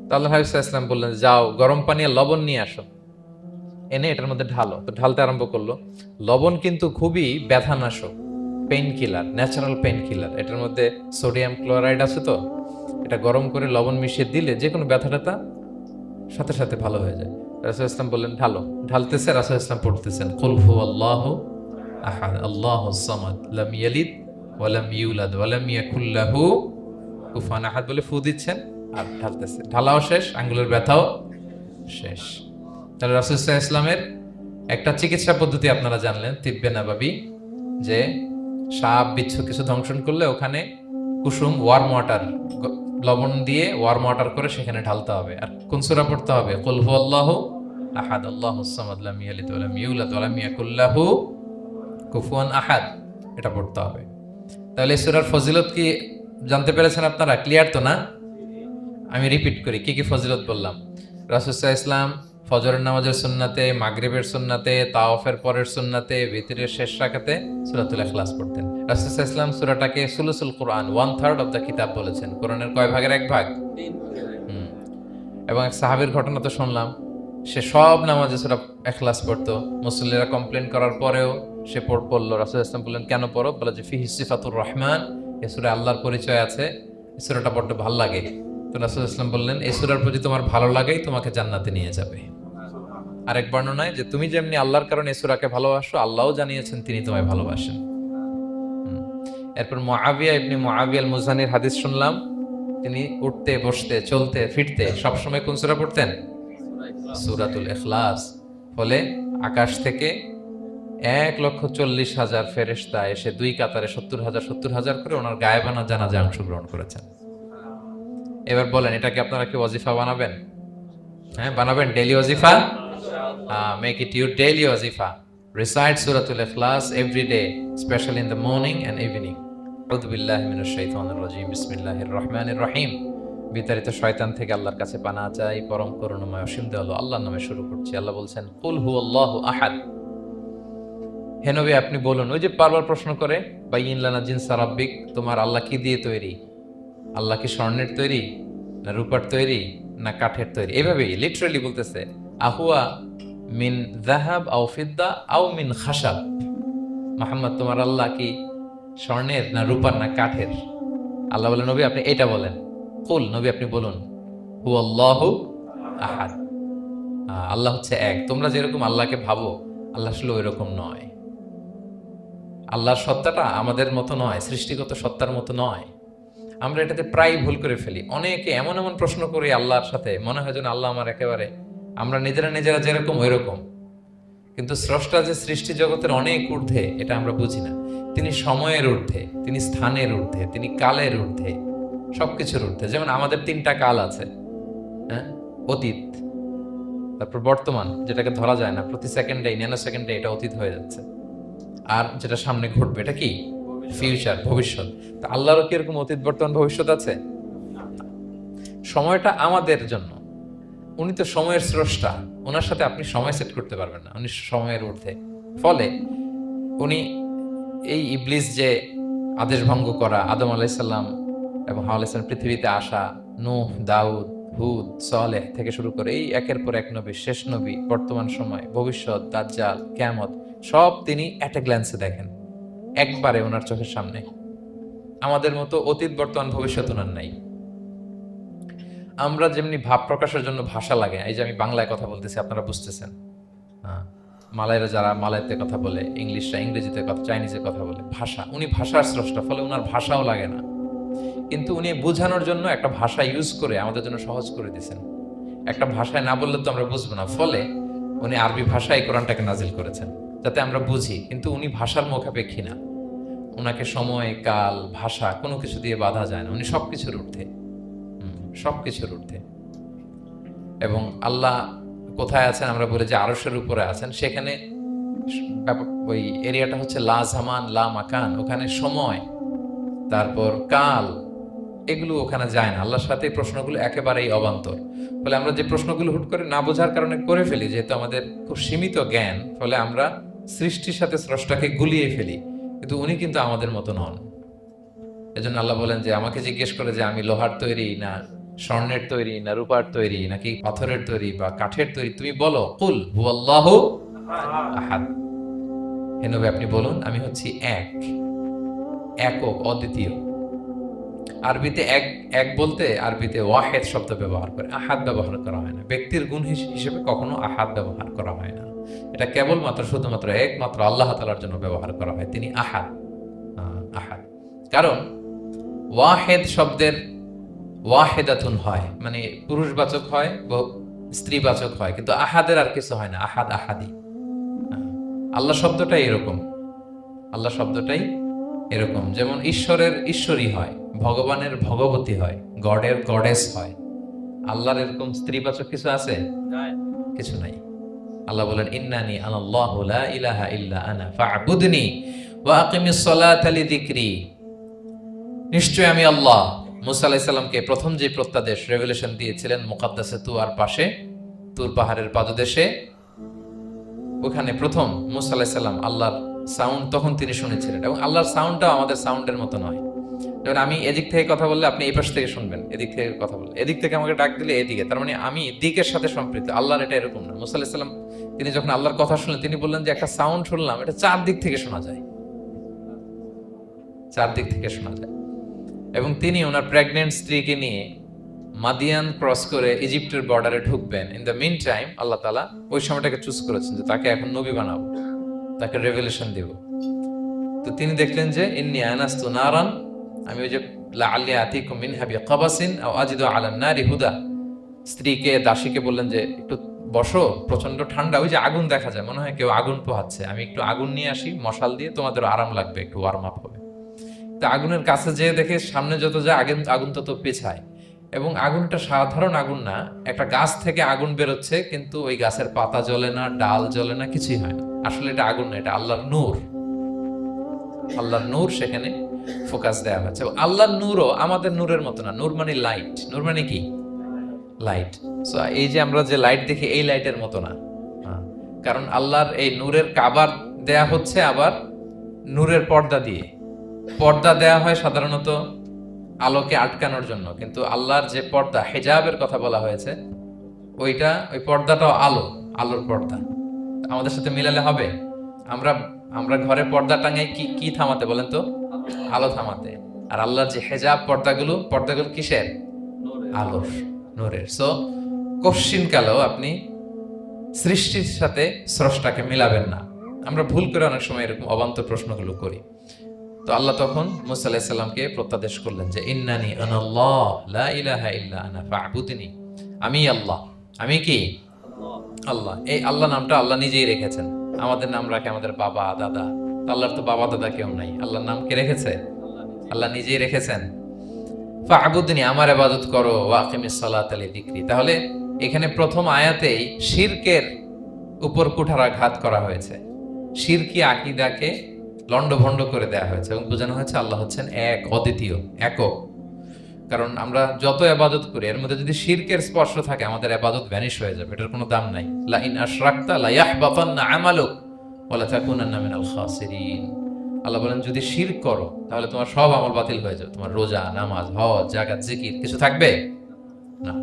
তো আল্লাহ হাবিব সাল্লাল্লাহু আলাইহি ওয়াসাল্লাম বললেন, যাও গরম পানি আর লবণ নিয়ে আসো, এনে এটার মধ্যে ঢালো। তো ঢালতে আরম্ভ করলো। লবণ কিন্তু খুবই ব্যথানাশক, painkiller, natural painkiller. এটার মধ্যে সোডিয়াম ক্লোরাইড আছে, তো এটা গরম করে লবণ মিশিয়ে দিলে যে কোনো ব্যথা ট্যাথা সাথে সাথে ভালো হয়ে যায়। রাসূল ইসলাম বললেন ঢালো। ঢালতেছে, রাসূল ইসলাম পড়তেছেন কুল হুয়াল্লাহু আহাদ আল্লাহুস সামাদ লাম ইয়ালিদ ওয়া লাম ইউলাদ ওয়া লাম ইয়াকুল লাহু কুফুয়ান আহাদ বলে ফু দিচ্ছেন আর ঢালতেছে। ঢালাও শেষ, আঙ্গুলের ব্যথাও শেষ। তাহলে রাসূল সাল্লাল্লাহু আলাইহি ওয়াসাল্লামের একটা চিকিৎসা পদ্ধতি আপনারা জানলেন, তিব্বে নাবাবী, যে সাপ বিচ্ছু কিছু ধ্বংসন করলে ওখানে কুসুম ওয়ার্ম ওয়াটার, লবণ দিয়ে ওয়ার্ম ওয়াটার করে সেখানে ঢালতে হবে। আর কোন সূরা পড়তে হবে? কুল হুয়াল্লাহু আহাদ আল্লাহুস সামাদ লাম ইয়ালিদ ওয়া লাম ইউলাদ ওয়া লাম ইয়াকুল লাহু কুফুয়ান আহাদ, এটা পড়তে হবে। তাহলে এই সূরার ফজিলত কি জানতে পেরেছেন আপনারা? ক্লিয়ার তো না? আমি রিপিট করি, কি কি ফজিলত বললাম। রাসূল সাল্লাল্লাহু আলাইহি ওয়াসাল্লাম ফজরের নামাজের সুন্নাতে, মাগরিবের সুন্নাতে, তাওয়াফের পরের সুন্নাতে, ভিতরের শেষ রাকাতে সূরাতুল ইখলাস পড়তেন। রাসূল সাল্লাল্লাহু আলাইহি ওয়াসাল্লাম সূরাটাকে সুলুসুল কোরআন, 1/3 অফ দ্য কিতাব বলেছেন। কোরআনের কয় ভাগের 1 ভাগ? 3 ভাগ। এবং এক সাহাবীর ঘটনা তো শুনলাম, সে সব নামাজে সূরা ইখলাস পড়তো। মুসল্লিরা কমপ্লেইন করার পরেও সে পড়লো। রাসূল সাল্লাল্লাহু আলাইহি ওয়াসাল্লাম বললেন, কেন পড়ো? বলে যে ফিহি সিফাতুর রহমান, এই সূরায় আল্লাহর পরিচয় আছে, এই সূরাটা বড্ড ভালো লাগে। তো রাসূল সাল্লাল্লাহু আলাইহি ওয়াসাল্লাম বললেন, এই সূরার প্রতি তোমার ভালো লাগাই তোমাকে জান্নাতে নিয়ে যাবে। আরেক বর্ণনায় যে তুমি যেমনি আল্লাহর কারণে এই সূরাকে ভালোবাসো, আল্লাহও জানিয়েছেন তিনি তোমায় ভালোবাসেন। এরপর মুআবিয়া ইবনে মুআবিয়া আল মুজানির হাদিস শুনলাম, তিনি উঠতে বসতে চলতে ফিরতে সবসময় কোন সূরা পড়তেন? সূরাতুল ইখলাস। ফলে আকাশ থেকে 1,40,000 ফেরেশতা এসে দুই কাতারে 70,000 করে ওনার গায়েবানা জানাজায় অংশগ্রহণ করেছেন। এবার বলেন, এটাকে আপনারা কি ওয়াজিফা বানাবেন? হ্যাঁ, বানাবেন ডেইলি ওয়াজিফা। মেক ইট ইউর ডেইলি ওয়াজিফা। রিসাইট সূরাতুল ইখলাস every day, specially in the morning and evening. আউযু বিল্লাহি মিনাশ শাইতানির রাজিম। বিসমিল্লাহির রহমানির রহিম। বিতাড়িত শয়তান থেকে আল্লাহর কাছে পানাহ চাই, পরম করুণাময় অসীম দয়ালু আল্লাহর নামে শুরু করছি। আল্লাহ বলছেন, কুল হুয়াল্লাহু আহাদ। হে নবী, আপনি বলুন। ওই যে বারবার প্রশ্ন করে, বাইয়িন লানা জিনসা রাব্বিক, তোমার আল্লাহ কি দিয়ে তৈরি? আল্লাহ কি স্বর্ণের তৈরি, না রূপার তৈরি, না কাঠের তৈরি? এভাবেই লিটারালি বলতেছে, আহুয়া মিন যাহাব আও ফিদ্দা আও মিন খাশাব। মুহাম্মদ, তোমার আল্লাহ কি স্বর্ণের, না রূপার, না কাঠের? আল্লাহ বলেন, নবী আপনি এটা বলেন। কুল, নবী আপনি বলুন, হুয়াল্লাহু আহাদ। আল্লাহ হচ্ছে এক। তোমরা যেরকম আল্লাহকে ভাবো, আল্লাহ আসলে ওইরকম নয়। আল্লাহর সত্তাটা আমাদের মতো নয়, সৃষ্টিগত সত্তার মতো নয়। আমরা এটাতে প্রায় ভুল করে ফেলি। অনেকে এমন এমন প্রশ্ন করি আল্লাহর সাথে, মনে হয় যেন আল্লাহ আমার একেবারে, আমরা নিজেরা নিজেরা যেরকম ওইরকম। কিন্তু স্রষ্টা যে সৃষ্টি জগতের অনেক ঊর্ধ্বে, এটা আমরা বুঝি না। তিনি সময়ের ঊর্ধ্বে, তিনি স্থানের ঊর্ধ্বে, তিনি কালের ঊর্ধ্বে, সবকিছুর ঊর্ধ্বে। যেমন আমাদের 3টা কাল আছে, হ্যাঁ, অতীত, তারপর বর্তমান, যেটাকে ধরা যায় না, প্রতি সেকেন্ডে, ন্যানো সেকেন্ডে এটা অতীত হয়ে যাচ্ছে। আর যেটা সামনে ঘটবে, এটা কি? ফিউচার, ভবিষ্যৎ। তা আল্লাহরও কি এরকম অতীত, বর্তমান, ভবিষ্যৎ আছে? সময়টা আমাদের জন্য। উনি তো সময়ের স্রষ্টা, ওনার সাথে আপনি সময় সেট করতে পারবেন না, উনি সময়ের ঊর্ধ্বে। ফলে উনি এই ইবলিস যে আদেশ ভঙ্গ করা, আদম আলাইসাল্লাম এবং হাওয়া আলাইসাল্লাম পৃথিবীতে আসা, নূহ, দাউদ, হুদ, সালেহ থেকে শুরু করে এই একের পর এক নবী, শেষ নবী, বর্তমান সময়, ভবিষ্যৎ, দাজ্জাল, কিয়ামত, সব তিনি অ্যাট এ গ্ল্যান্সে দেখেন, একবারে ওনার চোখের সামনে। আমাদের মতো অতীত, বর্তমান, ভবিষ্যৎ ওনার নাই। আমরা যেমনি ভাব প্রকাশের জন্য ভাষা লাগে, এই যে আমি বাংলায় কথা বলতেছি, আপনারা বুঝতেছেন। মালাইরা যারা মালাইতে কথা বলে, ইংলিশরা ইংরেজিতে কথা, চাইনিজে কথা বলে, ভাষা, উনি ভাষার স্রষ্টা, ফলে ওনার ভাষাও লাগে না। কিন্তু উনি বোঝানোর জন্য একটা ভাষা ইউজ করে আমাদের জন্য সহজ করে দিয়েছেন। একটা ভাষায় না বললে তো আমরা বুঝবো না, ফলে উনি আরবি ভাষায় কোরআনটাকে নাজিল করেছেন যাতে আমরা বুঝি। কিন্তু উনি ভাষার মুখাপেক্ষী না, ওনাকে সময়, কাল, ভাষা কোনো কিছু দিয়ে বাধা যায় না। উনি সবকিছুর ঊর্ধ্বে, সবকিছুর ঊর্ধ্বে। এবং আল্লাহ কোথায় আছেন? আমরা বলি যে আরশের উপরে আছেন। সেখানে ওই এরিয়াটা হচ্ছে লা জামান লা মাকান, ওখানে সময়, তারপর কাল, এগুলো ওখানে যায় না। আল্লাহর সাথে প্রশ্নগুলো একেবারেই অবান্তর। ফলে আমরা যে প্রশ্নগুলো হুট করে না বোঝার কারণে করে ফেলি, যেহেতু আমাদের খুব সীমিত জ্ঞান, ফলে আমরা সৃষ্টির সাথে স্রষ্টাকে গুলিয়ে ফেলি। কিন্তু উনি কিন্তু আমাদের মতো নন। এজন্য আল্লাহ বলেন যে আমাকে জিজ্ঞেস করে যে আমি লোহার তৈরি, না স্বর্ণের তৈরি, না রূপার তৈরি, নাকি পাথরের তৈরি বা কাঠের তৈরি, তুমি বলো। কুল হুয়াল্লাহু আহাদ। হে নবী আপনি বলুন, আমি হচ্ছি এক, একক, অদ্বিতীয়। আরবিতে এক, এক বলতে আরবিতে ওয়াহেদ শব্দ ব্যবহার করে, আহাদ ব্যবহার করা হয় না। ব্যক্তির গুণ হিসেবে কখনো আহাদ ব্যবহার করা হয় না। এটা কেবলমাত্র, শুধুমাত্র, একমাত্র আল্লাহ তাআলার জন্য ব্যবহার করা হয়। তিনি আহাদ, আহাদ। কারণ ওয়াহেদ শব্দের ওয়াহেদাতুন হয়, মানে পুরুষবাচক হয়, স্ত্রীবাচক হয়, কিন্তু আহাদের আর কিছু হয় না। আহাদ, আহাদি। আল্লাহ শব্দটাই এরকম, আল্লাহ শব্দটাই এরকম। যেমন ঈশ্বরের ঈশ্বরী হয়, ভগবানের ভগবতী হয়, গডের গডেস হয়। আল্লাহর এরকম স্ত্রীবাচক কিছু আছে? কিছু নাই। আল্লাহ বলেন, ইন্নানি আনাল্লাহু লা ইলাহা ইল্লা আনা ফা'বুদনি ওয়া আকিমিস সালাতা লিযিকরি। নিশ্চয় আমি আল্লাহ। মুসা আলাইহিস সালামকে প্রথম যে প্রত্যাদেশ, রেভেলেশন দিয়েছিলেন মুকাদ্দাসে তুয়ার পাশে, তুর পাহাড়ের পাদদেশে, ওখানে প্রথম মুসা আলাইহিস সালাম আল্লাহর সাউন্ড তখন তিনি শুনেছিলেন। এবং আল্লাহর সাউন্ডটাও আমাদের সাউন্ডের মতো নয়। যেমন আমি এদিক থেকে কথা বললে আপনি এই পাশ থেকে শুনবেন, এদিক থেকে কথা বললে, এদিক থেকে আমাকে ডাক দিলে এদিকে, তার মানে আমি দিকের সাথে সম্পৃক্ত। আল্লাহর এটা এরকম না। মুসা আলাইহিস সালাম তিনি যখন আল্লাহর কথা শুনলেন, তিনি বললেন যে একটা সাউন্ড শুনলাম, এটা 4 দিক থেকে শোনা যায়, 4 দিক থেকে শোনা যায়। এবং তিনি ওনার প্রেগনেন্ট স্ত্রীকে নিয়ে মাদিয়ান ক্রস করে ইজিপ্টের বর্ডারে ঢুকবেন। ইন দ্য মিন টাইম আল্লাহ তাআলা ওই সময়টাকে চুজ করেছেন যে তাকে এখন নবী বানাবো, তাকে রেভেলেশন দেব। তো তিনি দেখলেন যে ইন্নী আনাস্তু নারান, আমি ওই যে লাআল্লি আতিকুম মিনহা বিকাবাসিন আও আজিদু আলান নারি হুদা, স্ত্রীকে, দাসীকে বললেন যে একটু বসো, প্রচন্ড ঠান্ডা, ওই যে আগুন দেখা যায়, মনে হয় কেউ আগুন পোহাচ্ছে, আমি একটু আগুন নিয়ে আসি মশাল দিয়ে, তোমাদের আরাম লাগবে, একটু ওয়ার্ম আপ হবে। তো আগুনের কাছে যেয়ে দেখে সামনে যত যায় আগুন আগুন তত পেছায়, এবং আগুনটা সাধারণ আগুন না, একটা গাছ থেকে আগুন বেরোচ্ছে, কিন্তু ওই গাছের পাতা জ্বলে না, ডাল জ্বলে না, কিছুই হয় না। আসলে এটা আগুন না, এটা আল্লাহর নূর। আল্লাহর নূর সেখানে ফোকাস দেওয়া হচ্ছে। আল্লাহর নূরও আমাদের নূরের মতো না। নূর মানে লাইট, নূর মানে কি? লাইট। সো এই যে আমরা যে লাইট দেখি, এই লাইটের মতো না। হ্যাঁ, কারণ আল্লাহর এই নূরের কাবার দেয়া হচ্ছে আবার নূরের পর্দা দিয়ে। পর্দা দেয়া হয় সাধারণত আলোকে আটকানোর জন্য, কিন্তু আল্লাহর যে পর্দা, হেজাবের কথা বলা হয়েছে, ওই পর্দাটাও আলো, আলোর পর্দা। আমাদের সাথে মিলালে হবে? আমরা আমরা ঘরে পর্দা টাঙাই কি কি থামাতে বলেন তো? আলো থামাতে। আর আল্লাহর যে হেজাব পর্দাগুলো কিসের? আলোর, নূরের। সো কশ্চিন কালেও আপনি সৃষ্টির সাথে স্রষ্টাকে মিলাবেন না। আমরা ভুল করে অনেক সময় এরকম অবান্তর প্রশ্নগুলো করি। তো আল্লাহ তখন মুসা আলাইহিস সালামকে প্রত্যাদেশ করলেন যে ইন্নানি আনাল্লাহ লা ইলাহা ইল্লা আনা ফা'বুদনি, আমি আল্লাহ। আমি কি? আল্লাহ। এই আল্লাহ নামটা আল্লাহ নিজেই রেখেছেন। আমাদের নাম রাখে আমাদের বাবা দাদা, আল্লাহর তো বাবা দাদা কেউ নাই। আল্লাহর নাম কে রেখেছে? আল্লাহ নিজেই রেখেছেন। ফা'বুদনি, আমার ইবাদত করো, ওয়া আকিমিস সালাতা লিযিকরি। তাহলে এখানে প্রথম আয়াতেই শিরকের উপর কুঠারাঘাত করা হয়েছে, শিরকি আকীদাকে লন্ডভন্ড করে দেয়া হয়েছে, এবং বোঝানো হয়েছে আল্লাহ হচ্ছেন এক, অদ্বিতীয়, একক। কারণ আমরা যত ইবাদত করি, এর মধ্যে যদি শিরকের স্পর্শ থাকে, আমাদের ইবাদত ভ্যানিশ হয়ে যাবে, এটার কোনো দাম নাই। লা ইন আশরাকতা লা ইয়াহবাতান্না আমালুক ওয়া লা তাকুনান্না মিনাল খাসিরিন। আল্লাহ বলেন যদি শিরক করো তাহলে তোমার সব আমল বাতিল হয়ে যাবে, তোমার রোজা, নামাজ, হজ, যাকাত, জিকির কিছু থাকবে না।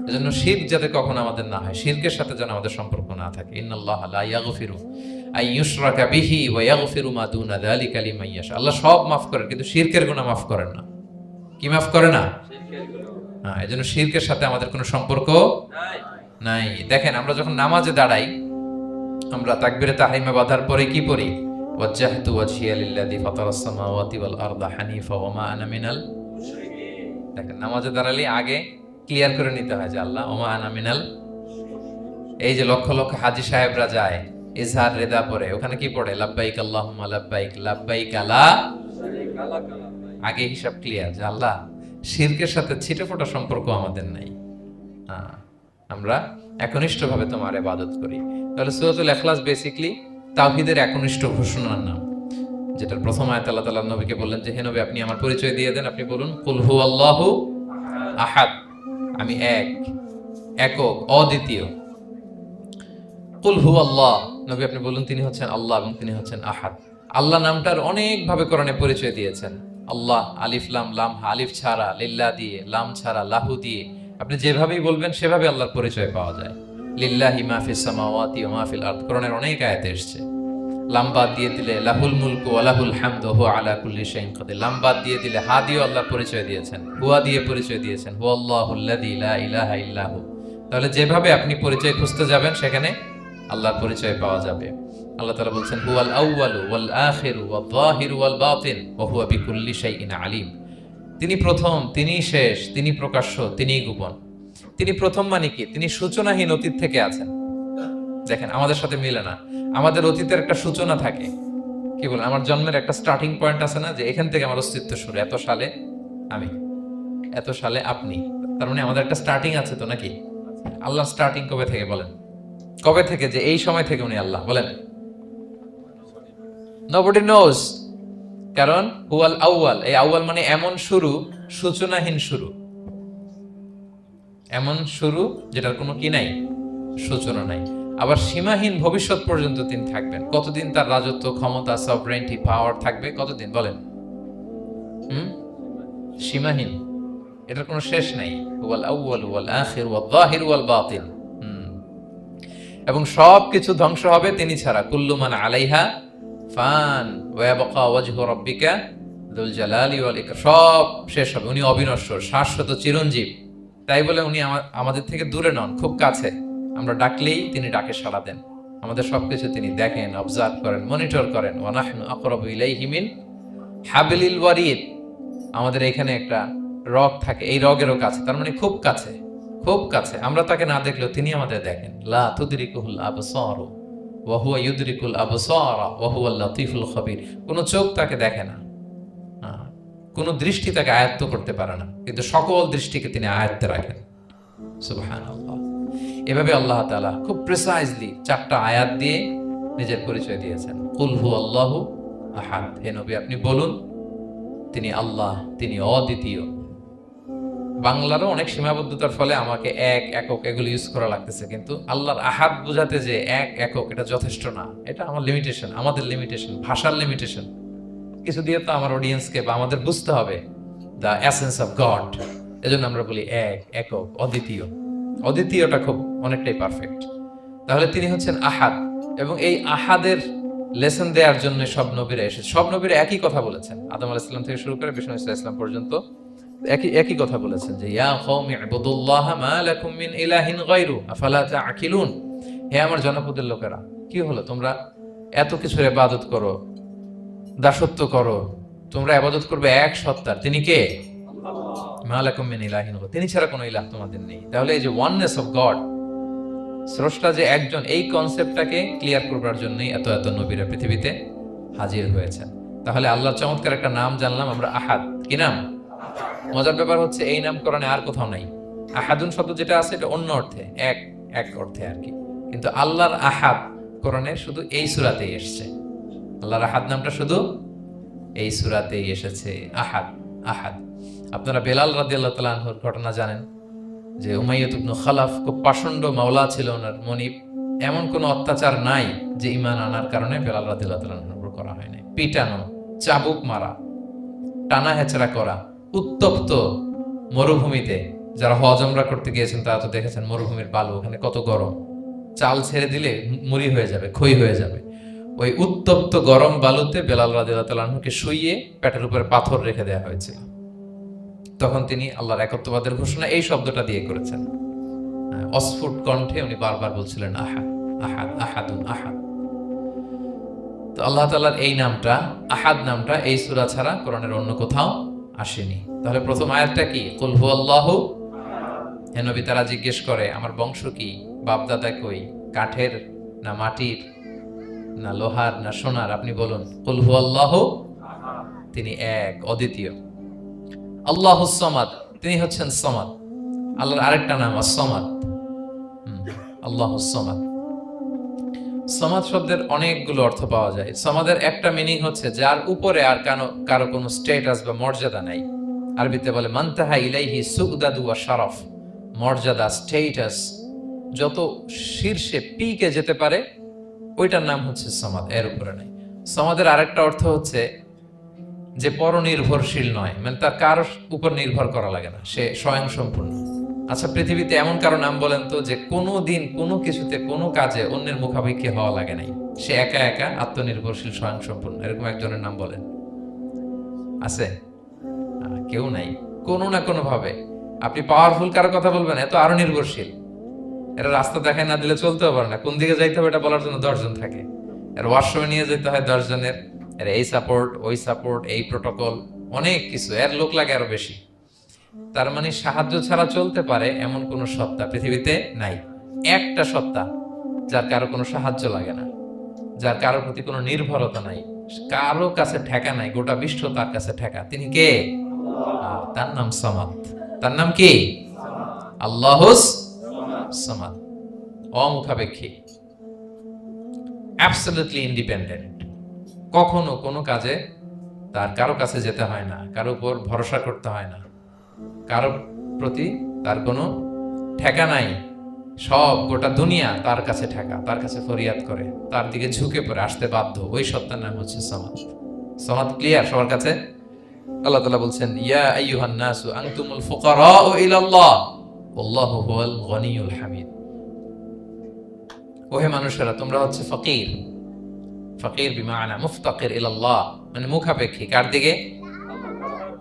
এজন্য শিরক যাতে কখনো আমাদের না হয়, শিরকের সাথে যেন আমাদের সম্পর্ক না থাকে। ইন্নাল্লাহা লা ইয়াগফিরু আন ইউশরাকা বিহি ওয়া ইয়াগফিরু মা দুনা যালিকা লিমান ইয়াশা। আল্লাহ সব মাফ করেন, কিন্তু শিরকের গুনাহ মাফ করেন না। কি মাফ করে না? হ্যাঁ, এজন্য শিরকের সাথে আমাদের কোনো সম্পর্ক নাই। দেখেন, আমরা যখন নামাজে দাঁড়াই, আমরা তাকবীরে তাহরিমা বাঁধার পরে কি পড়ি? ওয়াজ্জাহতু ওয়াজহিয়া লিল্লাযী ফাতারাস সামাওয়াতি ওয়াল আরদা হানিফা ওয়া মা আনা মিনাল মুশরিকিন। দেখেন, নামাজে দাঁড়ালে আগে ক্লিয়ার করে নিতে হয় যে আল্লাহ ওয়া মা আনা মিনাল। এই যে লক্ষ লক্ষ হাজী সাহেবরা যায় ইজহার রেদা পরে, ওখানে কি পড়ে? লাব্বাইক আল্লাহুম্মা লাব্বাইক লাব্বাইক লা শারীকা লাক। আগে হিসাব ক্লিয়ার যে আল্লাহ শিরকের সাথে ছিটেফোঁটা সম্পর্ক আমাদের নাই। আমরা একনিষ্ঠভাবে তোমার ইবাদত করি। তাহলে সূরাতুল ইখলাস বেসিক্যালি তাওহীদের একনিষ্ঠ ঘোষণার নাম, যেটার প্রথম আয়াত আল্লাহ তাআলা নবীকে বললেন যে হে নবী, আপনি আমার পরিচয় দিয়ে দেন। আপনি বলুন কুল হুয়াল্লাহু আহাদ, আমি এক, একক, অদ্বিতীয়। কুল হুয়াল্লাহ, নবী আপনি বলুন তিনি হচ্ছেন আল্লাহ এবং তিনি হচ্ছেন আহাদ। আল্লাহ নামটার অনেক ভাবে কোরআনে পরিচয় দিয়েছেন। আল্লাহ, আলিফ লাম, লাম আলিফ ছাড়া, লিল্লাহ দিয়ে, লাম ছাড়া, লাহু দিয়ে, আপনি যেভাবেই বলবেন সেভাবে আল্লাহর পরিচয় পাওয়া যায়। লিল্লাহি মা ফিস সামাওয়াতি ওয়া মা ফিল আরদ, কোরআনের অনেক আয়াতে এসেছে। লাম বাদ দিয়ে দিলে লাহুল মুলকু ওয়া লাহুল হামদু ওয়া হুয়া আলা কুল্লি শাইইন কাদির। লাম বাদ দিয়ে দিলে হা দিয়ে আল্লাহর পরিচয় দিয়েছেন, হুয়া দিয়ে পরিচয় দিয়েছেন, হুয়াল্লাহুল্লাযী লা ইলাহা ইল্লাহু। তাহলে যেভাবে আপনি পরিচয় খুঁজতে যাবেন সেখানে আল্লাহর পরিচয় পাওয়া যাবে। আল্লাহ তাআলা বলছেন হুয়াল আউয়ালু ওয়াল আখিরু ওয়াল যাহিরু ওয়াল বাতিন ওয়া হুয়া বিকুল্লি শাইইন আলিম। তিনি প্রথম, তিনি শেষ, তিনি প্রকাশ্য, তিনি গোপন। তিনি প্রথম মানে কি? তিনি সূচনাহীন অতীত থেকে আছেন। দেখেন, আমাদের সাথে মিলে না। আমাদের অতীতের একটা সূচনা থাকে, কি বলেন, আমার জন্মের একটা স্টার্টিং পয়েন্ট আছে না, যে এখান থেকে আমার অস্তিত্ব শুরু, এত সালে আমি, এত সালে আপনি। তার মানে আমাদের একটা স্টার্টিং আছে তো, নাকি? আল্লাহ স্টার্টিং কবে থেকে বলেন? কবে থেকে যে এই সময় থেকে উনি আল্লাহ বলেন? Nobody knows, কারণ হুয়াল আউয়াল, এই আউয়াল মানে এমন শুরু, সূচনাহীন শুরু, এমন শুরু যেটার কোনো কি নাই, সূচনা নাই। আবার সীমাহীন ভবিষ্যৎ পর্যন্ত তিনি থাকবেন। কতদিন তার রাজত্ব, ক্ষমতা, সভরেন্টি, পাওয়ার থাকবে? কতদিন বলেন? সীমাহীন, এটার কোনো শেষ নাই। হুয়াল আউয়াল ওয়াল আখির ওয়াল যাহির ওয়াল বাতিন। এবং সব কিছু ধ্বংস হবে তিনি ছাড়া। কুল্লু মান আলাইহা ফান ওয়া ইয়াবকা ওয়াজহু রাব্বিকা যুল জালালি ওয়াল ইকরাম। সব শেষ হবে, উনি অবিনশ্বর, শাশ্বত, চিরঞ্জীব। তাই বলে উনি আমাদের থেকে দূরে নন, খুব কাছে। আমরা ডাকলেই তিনি ডাকে সাড়া দেন। আমাদের সবকিছু তিনি দেখেন, অবজার্ভ করেন, মনিটর করেন। ওয়া নাহনু আকরাবু ইলাইহি মিন হাবলিল ওয়ারিদ। আমাদের এখানে একটা রগ থাকে, এই রগেরও কাছে, তার মানে খুব কাছে। খুব কাছে, আমরা তাকে না দেখলেও তিনি আমাদের দেখেন। লা তুদরিকুল আবসার ওয়া হুয়া ইউদরিকুল আবসার ওয়া হুয়াল লাতীফুল খবীর। কোনো চোখ তাকে দেখে না, কোনো দৃষ্টি তাকে আয়ত্ত করতে পারে না, কিন্তু সকল দৃষ্টিকে তিনি আয়ত্তে রাখেন। সুবহানাল্লাহ। এভাবে আল্লাহ তাআলা খুব প্রিসাইজলি 4টা আয়াত দিয়ে নিজের পরিচয় দিয়েছেন। কুল হুয়াল্লাহু আহাদ, হে নবী আপনি বলুন তিনি আল্লাহ, তিনি অদ্বিতীয়। বাংলারও অনেক সীমাবদ্ধতার ফলে আমাকে এক, একক এগুলো ইউজ করা লাগতেছে, কিন্তু আল্লাহর আহাদ বোঝাতে যে এক, একক এটা যথেষ্ট না। এটা আমার লিমিটেশন, আমাদের লিমিটেশন, ভাষার লিমিটেশন। কিছু দিয়ে তো আমার অডিয়েন্সকে বা আমাদের বুঝতে হবে দ্য এসেন্স অফ গড। এজন্য আমরা বলি এক, একক, অদ্বিতীয়। অদ্বিতীয়টা খুব অনেকটাই পারফেক্ট। তাহলে তিনি হচ্ছেন আহাদ, এবং এই আহাদের লেসন দেওয়ার জন্য সব নবীরা এসেছে। সব নবীরা একই কথা বলেছেন, আদম আলাইহিস সালাম থেকে শুরু করে বিষ্ণু ইসা ইসলাম পর্যন্ত একই কথা বলেছেন যে ইয়া কওমি ইবুদুল্লাহ মা লাকুম মিন ইলাহিন গায়রু আফালা তাআকিলুন। হে আমার জনপদের লোকেরা, কি হলো তোমরা এত কিছুর ইবাদত করো, দাসত্ব করো, তোমরা ইবাদত করবে এক সত্তার, তিনি কে? মা লাকুম মিন ইলাহিন গায়রু, তিনি ছাড়া কোনো ইলাহ তোমাদের নেই। তাহলে এই যে ওয়াননেস অফ গড, স্রষ্টা যে একজন, এই কনসেপ্টটাকে ক্লিয়ার করবার জন্যই এত এত নবীরা পৃথিবীতে হাজির হয়েছেন। তাহলে আল্লাহর চমৎকার একটা নাম জানলাম আমরা, আহাদ। কি নাম? মজার ব্যাপার হচ্ছে এই নাম কোরআনে আর কোথাও নাই। আহাদুন শব্দ যেটা আছে এটা অন্য অর্থে, এক এক অর্থে আর কি, কিন্তু আল্লাহর আহাদ কোরআনে শুধু এই সূরাতেই এসেছে। আল্লাহর আহাদ নামটা শুধু এই সূরাতেই এসেছে, আহাদ আহাদ। আপনারা বেলাল রাদিয়াল্লাহু তাআলা আনহুর ঘটনা জানেন যে উমাইয়াত ইবনে খালাফ খুব পাষণ্ড মাওলা ছিল ওনার, মনিব। এমন কোনো অত্যাচার নাই যে ঈমান আনার কারণে বেলাল রাদিয়াল্লাহু তাআলা আনহুর উপর করা হয় নাই। পিটানো, চাবুক মারা, টানা হেচড়া করা, উত্তপ্ত মরুভূমিতে। যারা হজ উমরা করতে গিয়েছেন তারা তো দেখেছেন মরুভূমির বালু, ওখানে কত গরম, চাল ছেড়ে দিলে মুড়ি হয়ে যাবে, খই হয়ে যাবে। ওই উত্তপ্ত গরম বালুতে বেলাল রাদিয়াল্লাহু তাআলা আনহুকে শুইয়ে পেটের উপরে পাথর রেখে দেওয়া হয়েছিল। তখন তিনি আল্লাহর একত্ববাদের ঘোষণা এই শব্দটা দিয়ে করেছেন। অস্ফুট কণ্ঠে উনি বারবার বলছিলেন আহাদ আহাদ আহাদুন আহাদ। তো আল্লাহ তাআলার এই নামটা, আহাদ নামটা, এই সূরা ছাড়া কোরআনের অন্য কোথাও আসেনি। তাহলে প্রথম আয়াতটা কি? কুল হুয়াল্লাহু। হে নবী তারা জিজ্ঞেস করে আমার বংশ কি, বাপদাদা কই, কাঠের না মাটির না লোহার না সোনার, আপনি বলুন কুল হুয়াল্লাহু, তিনি এক, অদ্বিতীয়। আল্লাহুস সামাদ, তিনি হচ্ছেন সামাদ। আল্লাহর আরেকটা নাম আস-সামাদ, আল্লাহুস সামাদ। সামাদ শব্দের অনেকগুলো অর্থ পাওয়া যায়। সামাদের একটা মিনিং হচ্ছে যার উপরে আর কারো কোনো স্ট্যাটাস বা মর্যাদা নাই। আরবিতে বলে মানতাহা ইলাইহি সুগদাদু ওয়া শারাফ, মর্যাদা, স্ট্যাটাস যত শীর্ষে পিকে যেতে পারে ওইটার নাম হচ্ছে সামাদ, এর উপরে নাই। সামাদের আরেকটা অর্থ হচ্ছে যে পরনির্ভরশীল নয়, মানে তার কারো উপর নির্ভর করা লাগে না, সে স্বয়ং সম্পূর্ণ। আচ্ছা পৃথিবীতে এমন কারো নাম বলেন তো যে কোনো দিন কোনো কিছুতে কোনো কাজে অন্যের মুখাপেক্ষী হওয়া লাগে নাই, সে একা একা আত্মনির্ভরশীল, স্বয়ং সম্পূর্ণ, এরকম একজনের নাম বলেন। আছে? কেউ নাই। কোনো না কোনো ভাবে আপনি পাওয়ারফুল কারো কথা বলবেন, এত আরো নির্ভরশীল, এরা রাস্তা দেখায় না দিলে চলতেও পারে না, কোন দিকে যাইতে হবে এটা বলার জন্য 10 জন থাকে, এর ওয়াশরুমে নিয়ে যেতে হয় 10 জনের, এর এই সাপোর্ট ওই সাপোর্ট এই প্রোটোকল অনেক কিছু, এর লোক লাগে আরো বেশি। তার মানে সাহায্য ছাড়া চলতে পারে এমন কোন সত্তা পৃথিবীতে নাই। একটা সত্তা যার কারো কোনো সাহায্য লাগে না, যার কারোর প্রতি কোনো নির্ভরতা নাই, কারো কাছে ঠেকা নাই, গোটা বিশ্ব তার কাছে ঠেকা, তিনি কে? তার নাম সামাদ। তার নাম কি? আল্লাহুস সামাদ, অমুখাপেক্ষী, অ্যাবসলিউটলি ইন্ডিপেন্ডেন্ট। কখনো কোনো কাজে তার কারো কাছে যেতে হয় না, কারো উপর ভরসা করতে হয় না, কারো প্রতি তার কোনো ঠেকা নাই। সব গোটা দুনিয়া তার কাছে ঠেকা, তার কাছে ফরিয়াদ করে, তার দিকে ঝুঁকে পড়ে আসতে বাধ্য, ওই সত্তার নাম হচ্ছে সামাদ। সামাদ ক্লিয়ার সবার কাছে? আল্লাহ তাআলা বলছেন ইয়া আইয়ুহান নাসু আনতুমুল ফুকারাউ ইলাল্লাহ ওয়াল্লাহু হুয়াল গনিয়ুল হামিদ। ওহে মানুষেরা তোমরা হচ্ছে ফকির। ফকির বিমানা মুফতাকির ইলাল্লাহ, মানে মুখাপেক্ষী কার দিকে?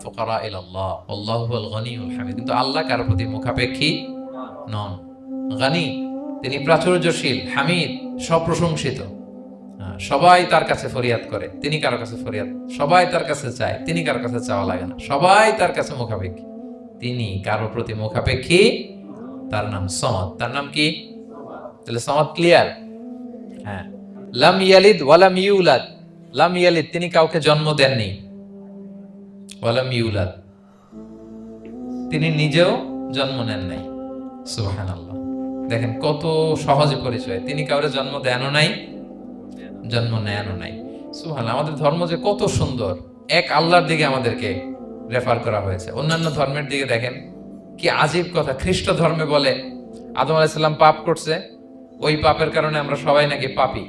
ফুকারা ইলাল্লাহ ওয়াল্লাহু হুয়াল গনিয়ুল হামিদ। কিন্তু আল্লাহ কারো প্রতি মুখাপেক্ষী নন। গনি, তিনি প্রাচুর্যশীল, হামিদ, সপ্রশংসিত। সবাই তার কাছে ফরিয়াদ করে, তিনি কারো কাছে ফরিয়াদ, সবাই তার কাছে চায়, তিনি কারো কাছে চাওয়া লাগে না, সবাই তার কাছে মুখাপেক্ষী, তিনি কারো প্রতি মুখাপেক্ষী তার নাম সমাদ। তার নাম কি? তাহলে সমাদ ক্লিয়ার। হ্যাঁ, লাম ইয়ালিদ ওয়ালাম ইউলাদ। লাম ইয়ালিদ, তিনি কাউকে জন্ম দেননি। ওয়ালাম ইউলাদ, তিনি নিজেও জন্ম নেন নাই। সুবহানাল্লাহ, দেখেন কত সহজ পরিচয়। তিনি কাউরে জন্ম দেনও নাই, জন্ম নেনও নাই। সুবহানাল্লাহ, আমাদের ধর্ম যে কত সুন্দর। এক আল্লাহর দিকে আমাদেরকে রেফার করা হয়েছে। অন্যান্য ধর্মের দিকে দেখেন কি আজীব কথা। খ্রিস্ট ধর্মে বলে আদম আলাইহিস সালাম পাপ করছে, ওই পাপের কারণে আমরা সবাই নাকি পাপী,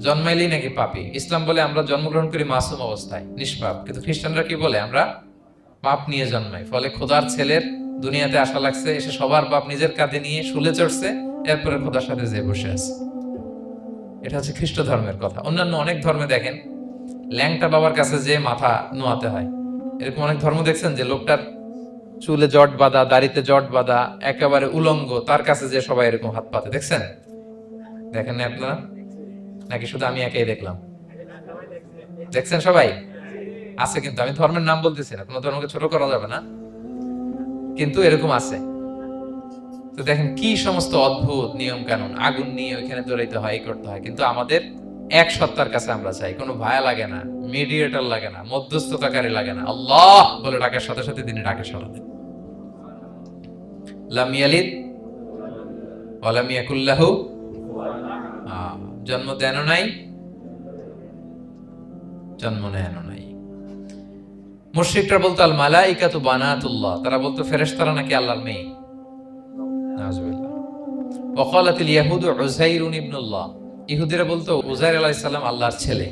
জন্মাইলেই নাকি পাপী। ইসলাম বলে আমরা জন্মগ্রহণ করি মাসুম অবস্থায়, নিষ্পাপ। কিন্তু খ্রিস্টানরা কি বলে? আমরা পাপ নিয়ে জন্মাই। ফলে খোদার ছেলের দুনিয়াতে আসা লাগছে, এসে সবার পাপ নিজের কাঁধে নিয়ে শুলে চড়ছে, এরপরে খোদার সাথে যে বসে আছে। এটা হচ্ছে খ্রিস্ট ধর্মের কথা। অন্যান্য অনেক ধর্মে দেখেন ল্যাংটা বাবার কাছে যে মাথা নোয়াতে হয়। এরকম অনেক ধর্ম দেখছেন যে লোকটার চুলে জট বাঁধা, দাড়িতে জট বাঁধা, একেবারে উলঙ্গ, তার কাছে যে সবাই এরকম হাত পাতে। দেখছেন? দেখেন না আপনারা? নাকি শুধু আমি একাই দেখলাম? দেখছেন সবাই? আছে, কিন্তু আমি ধর্মের নাম বলতেছি না, কোনো ধর্মকে ছোট করা যাবে না, কিন্তু এরকম আছে। তো দেখেন কি সমস্ত অদ্ভুত নিয়ম কানুন। আগুন নিয়ে ওইখানে দৌড়াইতে হয়, করতে হয়, কিন্তু আমাদের এক সত্তার কাছে আমরা চাই। কোনো ভায়া লাগে না, মিডিয়েটর লাগে না, মধ্যস্থতাকারী লাগে না। আল্লাহ বলে ডাকার সাথে সাথে তিনি ডাকে সাড়া দেন। লাম ইয়ালিদ ওয়া লাম ইয়াকুল লাহু, জন্ম দেনও নাই, জন্ম নেনও নাই। মুশরিকরা বলতো আল মালাইকাতু বানাতুল্লাহ, তারা বলতো ফেরেশতারা নাকি আল্লাহর মেয়ে। নাউজুবিল্লাহ। ওয়া ক্বালাতিল ইয়াহুদু উযাইরুন ইবনুল্লাহ, ইহুদিরা বলতো উযাইর আলাইহিস সালাম আল্লাহর ছেলে।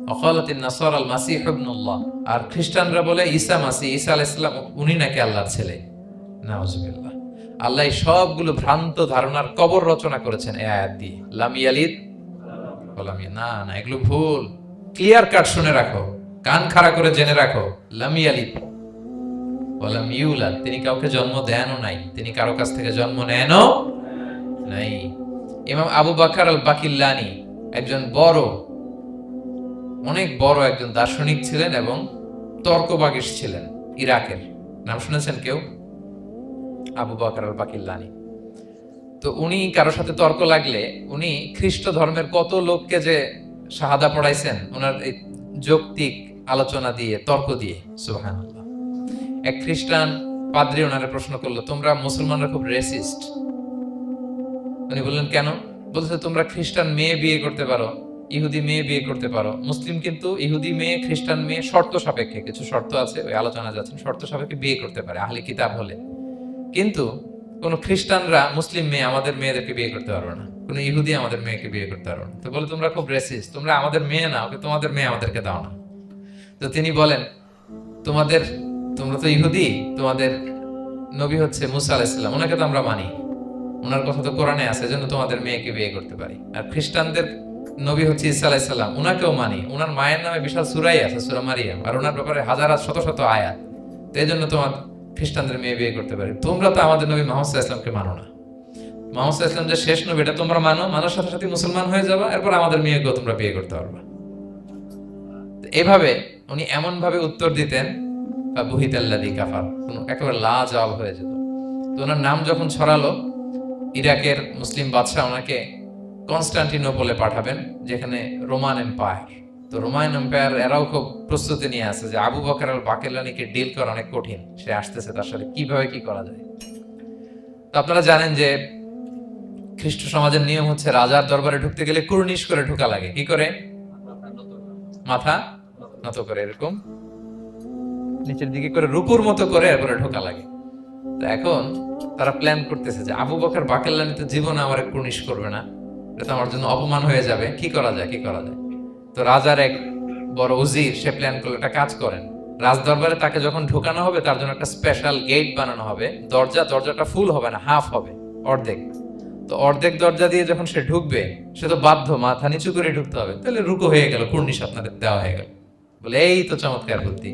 ওয়া ক্বালাতিন নাসারা আল মাসীহ ইবনুল্লাহ, আর খ্রিস্টানরা বলে ঈসা মাসীহ, ঈসা আলাইহিস সালাম উনি নাকি আল্লাহর ছেলে। নাউজুবিল্লাহ। আল্লাহ সবগুলো ভ্রান্ত ধারণার কবর রচনা করেছেন এই আয়াত দিয়ে। লাম ইয়ালিদ ওয়া লাম না না, এগুলো ভুল। ক্লিয়ার কাট শুনে রাখো, কান খাড়া করে জেনে রাখো। লাম ইয়ালিদ ওয়া লাম ইউলাদ, তিনি কাউকে জন্ম দেনও নাই, তিনি কারো কাছ থেকে জন্ম নেনও নাই। ইমাম আবু বকর আল বাকিল্লানি একজন বড়, অনেক বড় একজন দার্শনিক ছিলেন এবং তর্কবাগীশ ছিলেন, ইরাকের। নাম শুনেছেন কেউ? আবু বকর আল বাকিল্লানি। তো উনি কারোর সাথে তর্ক লাগলে উনি খ্রিস্ট ধর্মের কত লোককে যে শাহাদা পড়াইছেন ওনার এই যৌক্তিক আলোচনা দিয়ে, তর্ক দিয়ে। সুবহানাল্লাহ। এক খ্রিস্টান পাদ্রী ওনারে প্রশ্ন করলো, তোমরা মুসলমানরা খুব রেসিস্ট। উনি বললেন কেন? বলছে তোমরা খ্রিস্টান মেয়ে বিয়ে করতে পারো, ইহুদি মেয়ে বিয়ে করতে পারো, মুসলিম কিন্তু ইহুদি মেয়ে, খ্রিস্টান মেয়ে শর্ত সাপেক্ষে, কিছু শর্ত আছে, ওই আলোচনা যাচ্ছেন, শর্ত সাপেক্ষে বিয়ে করতে পারে আহলি কিতাব হলে। কিন্তু কোন খ্রিস্টানরা মুসলিম মেয়ে আমাদের মেয়েদেরকে বিয়ে করতে পারবে না, কোন ইহুদি আমাদের মেয়েকে বিয়ে করতে পারবে না। তো বলে তোমরা খুব রেসিস্ট, তোমরা আমাদের মেয়ে না, ওকে তোমাদের মেয়ে আমাদেরকে দাও না। তো তিনি বলেন তোমরা তো ইহুদি, তোমাদের নবী হচ্ছে মুসা আলাইহিস সালাম, ওনাকে তো আমরা মানি, ওনার কথা তো কোরআনে আছে, এজন্য তোমাদের মেয়েকে বিয়ে করতে পারি। আর খ্রিস্টানদের নবী হচ্ছে ঈসা আলাইহিস সালাম, ওনাকেও মানি, ওনার মায়ের নামে বিশাল সূরাই আছে, সূরা মারিয়াম, আর ওনার ব্যাপারে হাজার শত শত আয়াত, তো এজন্য তোমার খ্রিস্টানদের মেয়ে বিয়ে করতে পারি। তোমরা তো আমাদের নবী মুহাম্মদ সাল্লাল্লাহু আলাইহি ওয়াসাল্লামকে মানো না। মুহাম্মদ সাল্লাল্লাহু আলাইহি ওয়াসাল্লাম যে শেষ নবী এটা তোমরা মানো, মানার সাথে সাথে মুসলমান হয়ে যাবে, এরপর আমাদের মেয়েকেও তোমরা বিয়ে করতে পারবে। এভাবে উনি এমন ভাবে উত্তর দিতেন, বুহিতাল্লাযী কাফার, একেবারে লাজবাব হয়ে যেত। তো ওনার নাম যখন ছড়ালো, ইরাকের মুসলিম বাদশাহ ওনাকে কনস্টান্টিনোপলে পাঠাবেন, যেখানে রোমান এম্পায়ার। তো রোমান এম্পায়ার এরাও খুব প্রস্তুতি নিয়ে আছে যে আবু বকর আল বাকিল্লানিকে ডিল করা অনেক কঠিন, সে আসতেছে, তার সাথে কিভাবে কি করা যায়। তো আপনারা জানেন যে খ্রিস্ট সমাজের নিয়ম হচ্ছে রাজার দরবারে ঢুকতে গেলে কুর্নিশ করে ঢোকা লাগে। কি করে? মাথা নত করে, এরকম নিচের দিকে করে রুকুর মতো করে এরপরে ঢোকা লাগে। তো এখন তারা প্ল্যান করতেছে যে আবু বকর বাকিল্লানি তো জীবনে আমার কুর্নিশ করবে না, এটা তো আমার জন্য অপমান হয়ে যাবে, কি করা যায়। তো রাজার এক বড় উজির সে প্ল্যান করলো, একটা কাজ করেন, রাজ দরবারে তাকে যখন ঢোকানো হবে তার জন্য একটা স্পেশাল গেট বানানো হবে, দরজাটা ফুল হবে না, হাফ হবে, অর্ধেক। তো অর্ধেক দরজা দিয়ে যখন সে ঢুকবে, সে তো বাধ্য মাথা নিচু করে ঢুকতে হবে, তাহলে রুকু হয়ে গেল, কুর্নিশ আপনাদের দেওয়া হয়ে গেল। বলে এই তো চমৎকার বুদ্ধি,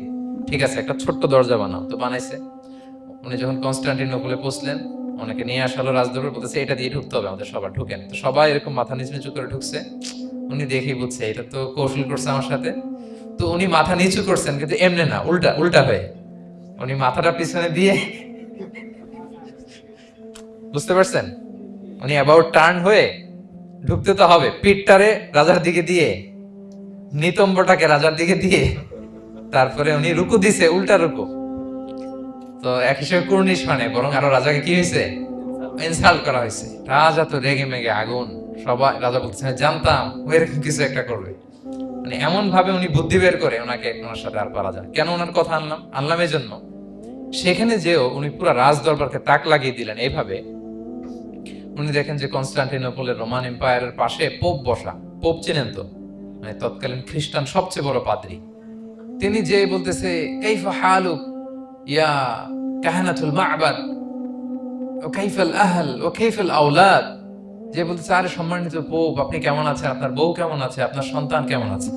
ঠিক আছে একটা ছোট্ট দরজা বানাও। তো বানাইছে। উনি যখন কনস্টান্টিনোপলে পৌঁছলেন, ওনাকে নিয়ে আসালো রাজদরবার, বলতেছে এটা দিয়ে ঢুকতে হবে, আমাদের সবার ঢুকেন। তো সবাই এরকম মাথা নিচু নিচু করে ঢুকছে। উনি দেখেই বুঝছে এটা তো কৌশল করছে আমার সাথে। তো উনি মাথা নিচু করছেন, কিন্তু এমনি না, উল্টা হয়ে উনি মাথাটা পিছনে দিয়ে বুঝতে পারছেন? উনি অ্যাবাউট টার্ন হয়ে ঢুকতে তো হবে, পিঠটারে রাজার দিকে দিয়ে, নিতম্বটাকে রাজার দিকে দিয়ে, তারপরে উনি রুকু দিছে, উল্টা রুকু। তো এক হিসেবে কুর্নিশ, মানে বরং আরো রাজাকে কি হয়েছে, ইনসাল্ট করা হয়েছে। রাজা তো রেগে মেগে আগুন। সবাই রাজা বলতেছে, জানতাম ও এরকম কিছু একটা করবে। মানে এমন ভাবে উনি বুদ্ধি বের করে ওনাকে, ওনার সাথে আর পারা যায়। কেন ওনার কথা আনলাম এই জন্য, সেখানে যেও উনি পুরো রাজ দরবারকে তাক লাগিয়ে দিলেন এইভাবে। উনি দেখেন যে কনস্টান্টিনোপলের রোমান এম্পায়ারের পাশে পোপ বসা। পোপ চেনেন তো, মানে তৎকালীন খ্রিস্টান সবচেয়ে বড় পাদ্রী। তিনি যে বলতেছে, কাইফা হালুক ইয়া কাহানাতুল মা'বাদ ও কাইফাল আহল ও কাইফাল আওলাদ। যে বলতেছে, আরে সম্মানিত পোপ, আপনি কেমন আছেন, আপনার বউ কেমন আছে, আপনার সন্তান কেমন আছে।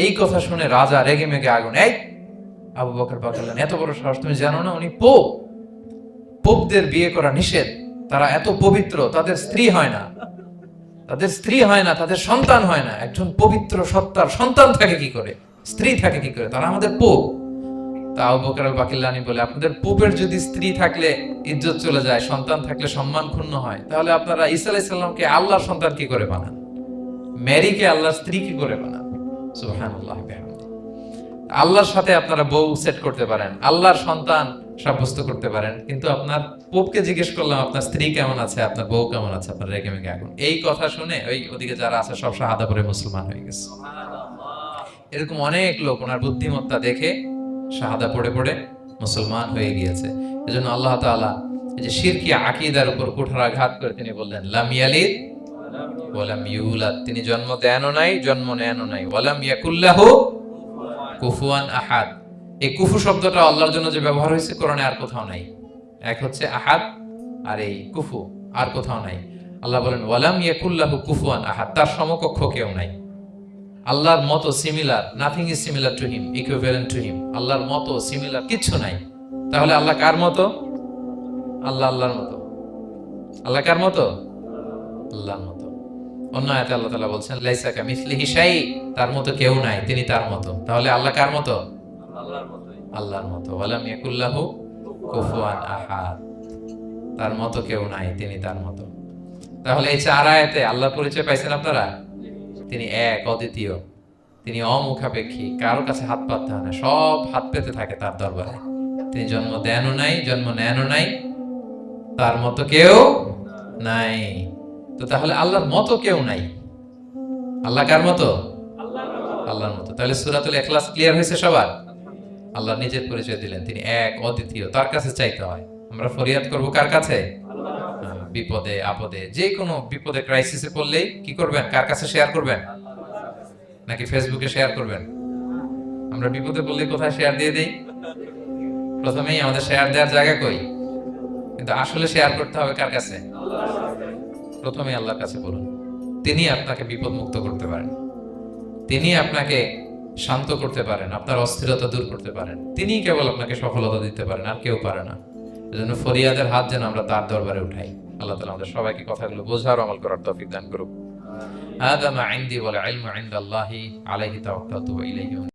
এই কথা শুনে রাজা রেগে মেগে আগুন। এই আবু বকর বললেন, এত বড় সাহস, তুমি জানো না উনি পোপ? পোপদের বিয়ে করা নিষেধ। তারা এত পবিত্র, তাদের স্ত্রী হয় না, তাদের সন্তান হয় না। একজন পবিত্র সত্তার সন্তান থাকে কি করে, স্ত্রী থাকে কি করে? তারা আমাদের পোপ। তা আবু বকর আল বাকিল্লানি বলে, আপনাদের পোপের যদি স্ত্রী থাকলে ইজ্জত চলে যায়, সন্তান থাকলে সম্মান ক্ষুণ্ণ হয়, তাহলে আপনারা ঈসা আলাইহিস সালামকে আল্লাহর সন্তান কি করে বানান? মেরিকে আল্লাহর স্ত্রী কি করে বানান? সুবহানাল্লাহ। আল্লাহর সাথে আপনারা বউ সেট করতে পারেন, আল্লাহর সন্তান সাব্যস্ত করতে পারেন, কিন্তু আপনার পোপকে জিজ্ঞেস করলাম আপনার স্ত্রী কেমন আছে, আপনার বউ কেমন আছে, আপনার রেগে মেগে আগুন। এই কথা শুনে ওই ওদিকে যারা আছে সব শাহাদা পড়ে মুসলমান হয়ে গেছে। এরকম অনেক লোক ওনার বুদ্ধিমত্তা দেখে শাহাদা পড়ে পড়ে মুসলমান হয়ে গিয়েছে। এজন্য আল্লাহ তাআলা এই যে শিরকি আকীদার উপর কুঠারাঘাত করে তিনি বললেন, লাম ইয়ালিদ ওয়া লাম ইউলাদ, তিনি জন্ম দেনও নাই, জন্ম নেনও নাই। ওয়া লাম ইয়াকুল লাহু কুফুয়ান আহাদ। এই কুফু শব্দটা আল্লাহর জন্য যে ব্যবহার হয়েছে কোরআনে আর কোথাও নাই। এক হচ্ছে আহাদ, আর এই কুফু আর কোথাও নাই। আল্লাহ বলেন, ওয়া লাম ইয়াকুল লাহু কুফুয়ান আহাদ, তার সমকক্ষ কেউ নাই। আল্লাহর মতো similar, nothing is similar to him, equivalent to him. আল্লাহর মতো সিমিলার কিচ্ছু নাই। তাহলে আল্লাহ কার মতো? আল্লাহর মতো। আল্লাহ কার মতো? আল্লাহর মতো। অন্য আয়াতে আল্লাহ তাআলা বলছেন, লাইসা কামিসলিহি শাই, তার মতো কেউ নাই, তিনি তার মতো। তাহলে আল্লাহ কার মতো? আল্লাহর মতো। ওয়ালাম ইয়াকুল লাহু কুফুয়ান আহাদ, তার মতো কেউ নাই, তিনি তার মতো। তাহলে এই চার আয়াতে আল্লাহর পরিচয় পাইছেন আপনারা? তিনি এক, অদ্বিতীয়, তিনি অমুখাপেক্ষী, কারোর কাছে হাত পাততে হয় না, সব হাত পেতে থাকে তার দরবারে। তিনি জন্ম দেনও নাই, জন্ম নেনও নাই, তার মতো কেউ নাই। তো তাহলে আল্লাহর মতো কেউ নাই। আল্লাহ কার মতো? আল্লাহর মতো। তাহলে সূরাতুল ইখলাস ক্লিয়ার হয়েছে সবার? আল্লাহ নিজের পরিচয় দিলেন, তিনি এক, অদ্বিতীয়, তার কাছে চাইতে হয়। আমরা ফরিয়াদ করব কার কাছে? বিপদে আপদে, যে কোনো বিপদে ক্রাইসিসে পড়লেই কি করবেন? কার কাছে শেয়ার করবেন? নাকি ফেসবুকে শেয়ার করবেন? আমরা বিপদে পড়লে কোথায় শেয়ার দিয়ে দেই? প্রথমেই আমাদের শেয়ার দেওয়ার জায়গা কই? কিন্তু আসলে শেয়ার করতে হবে কার কাছে? প্রথমে আল্লাহর কাছে বলুন। তিনি আপনাকে বিপদ মুক্ত করতে পারেন, তিনি আপনাকে শান্ত করতে পারেন, আপনার অস্থিরতা দূর করতে পারেন। তিনি কেবল আপনাকে সফলতা দিতে পারেন, আর কেউ পারে না। এজন্য ফরিয়াদের হাত যেন আমরা তার দরবারে উঠাই। আল্লাহ তাআলা আমাদের সবাইকে কথাগুলো বোঝার, আমল করার তৌফিক দান করুক। হাদা মা ইনদি ওয়াল ইলমু ইনদাল্লাহি আলাইহি তাওয়াক্কালতু ওয়া ইলাইহি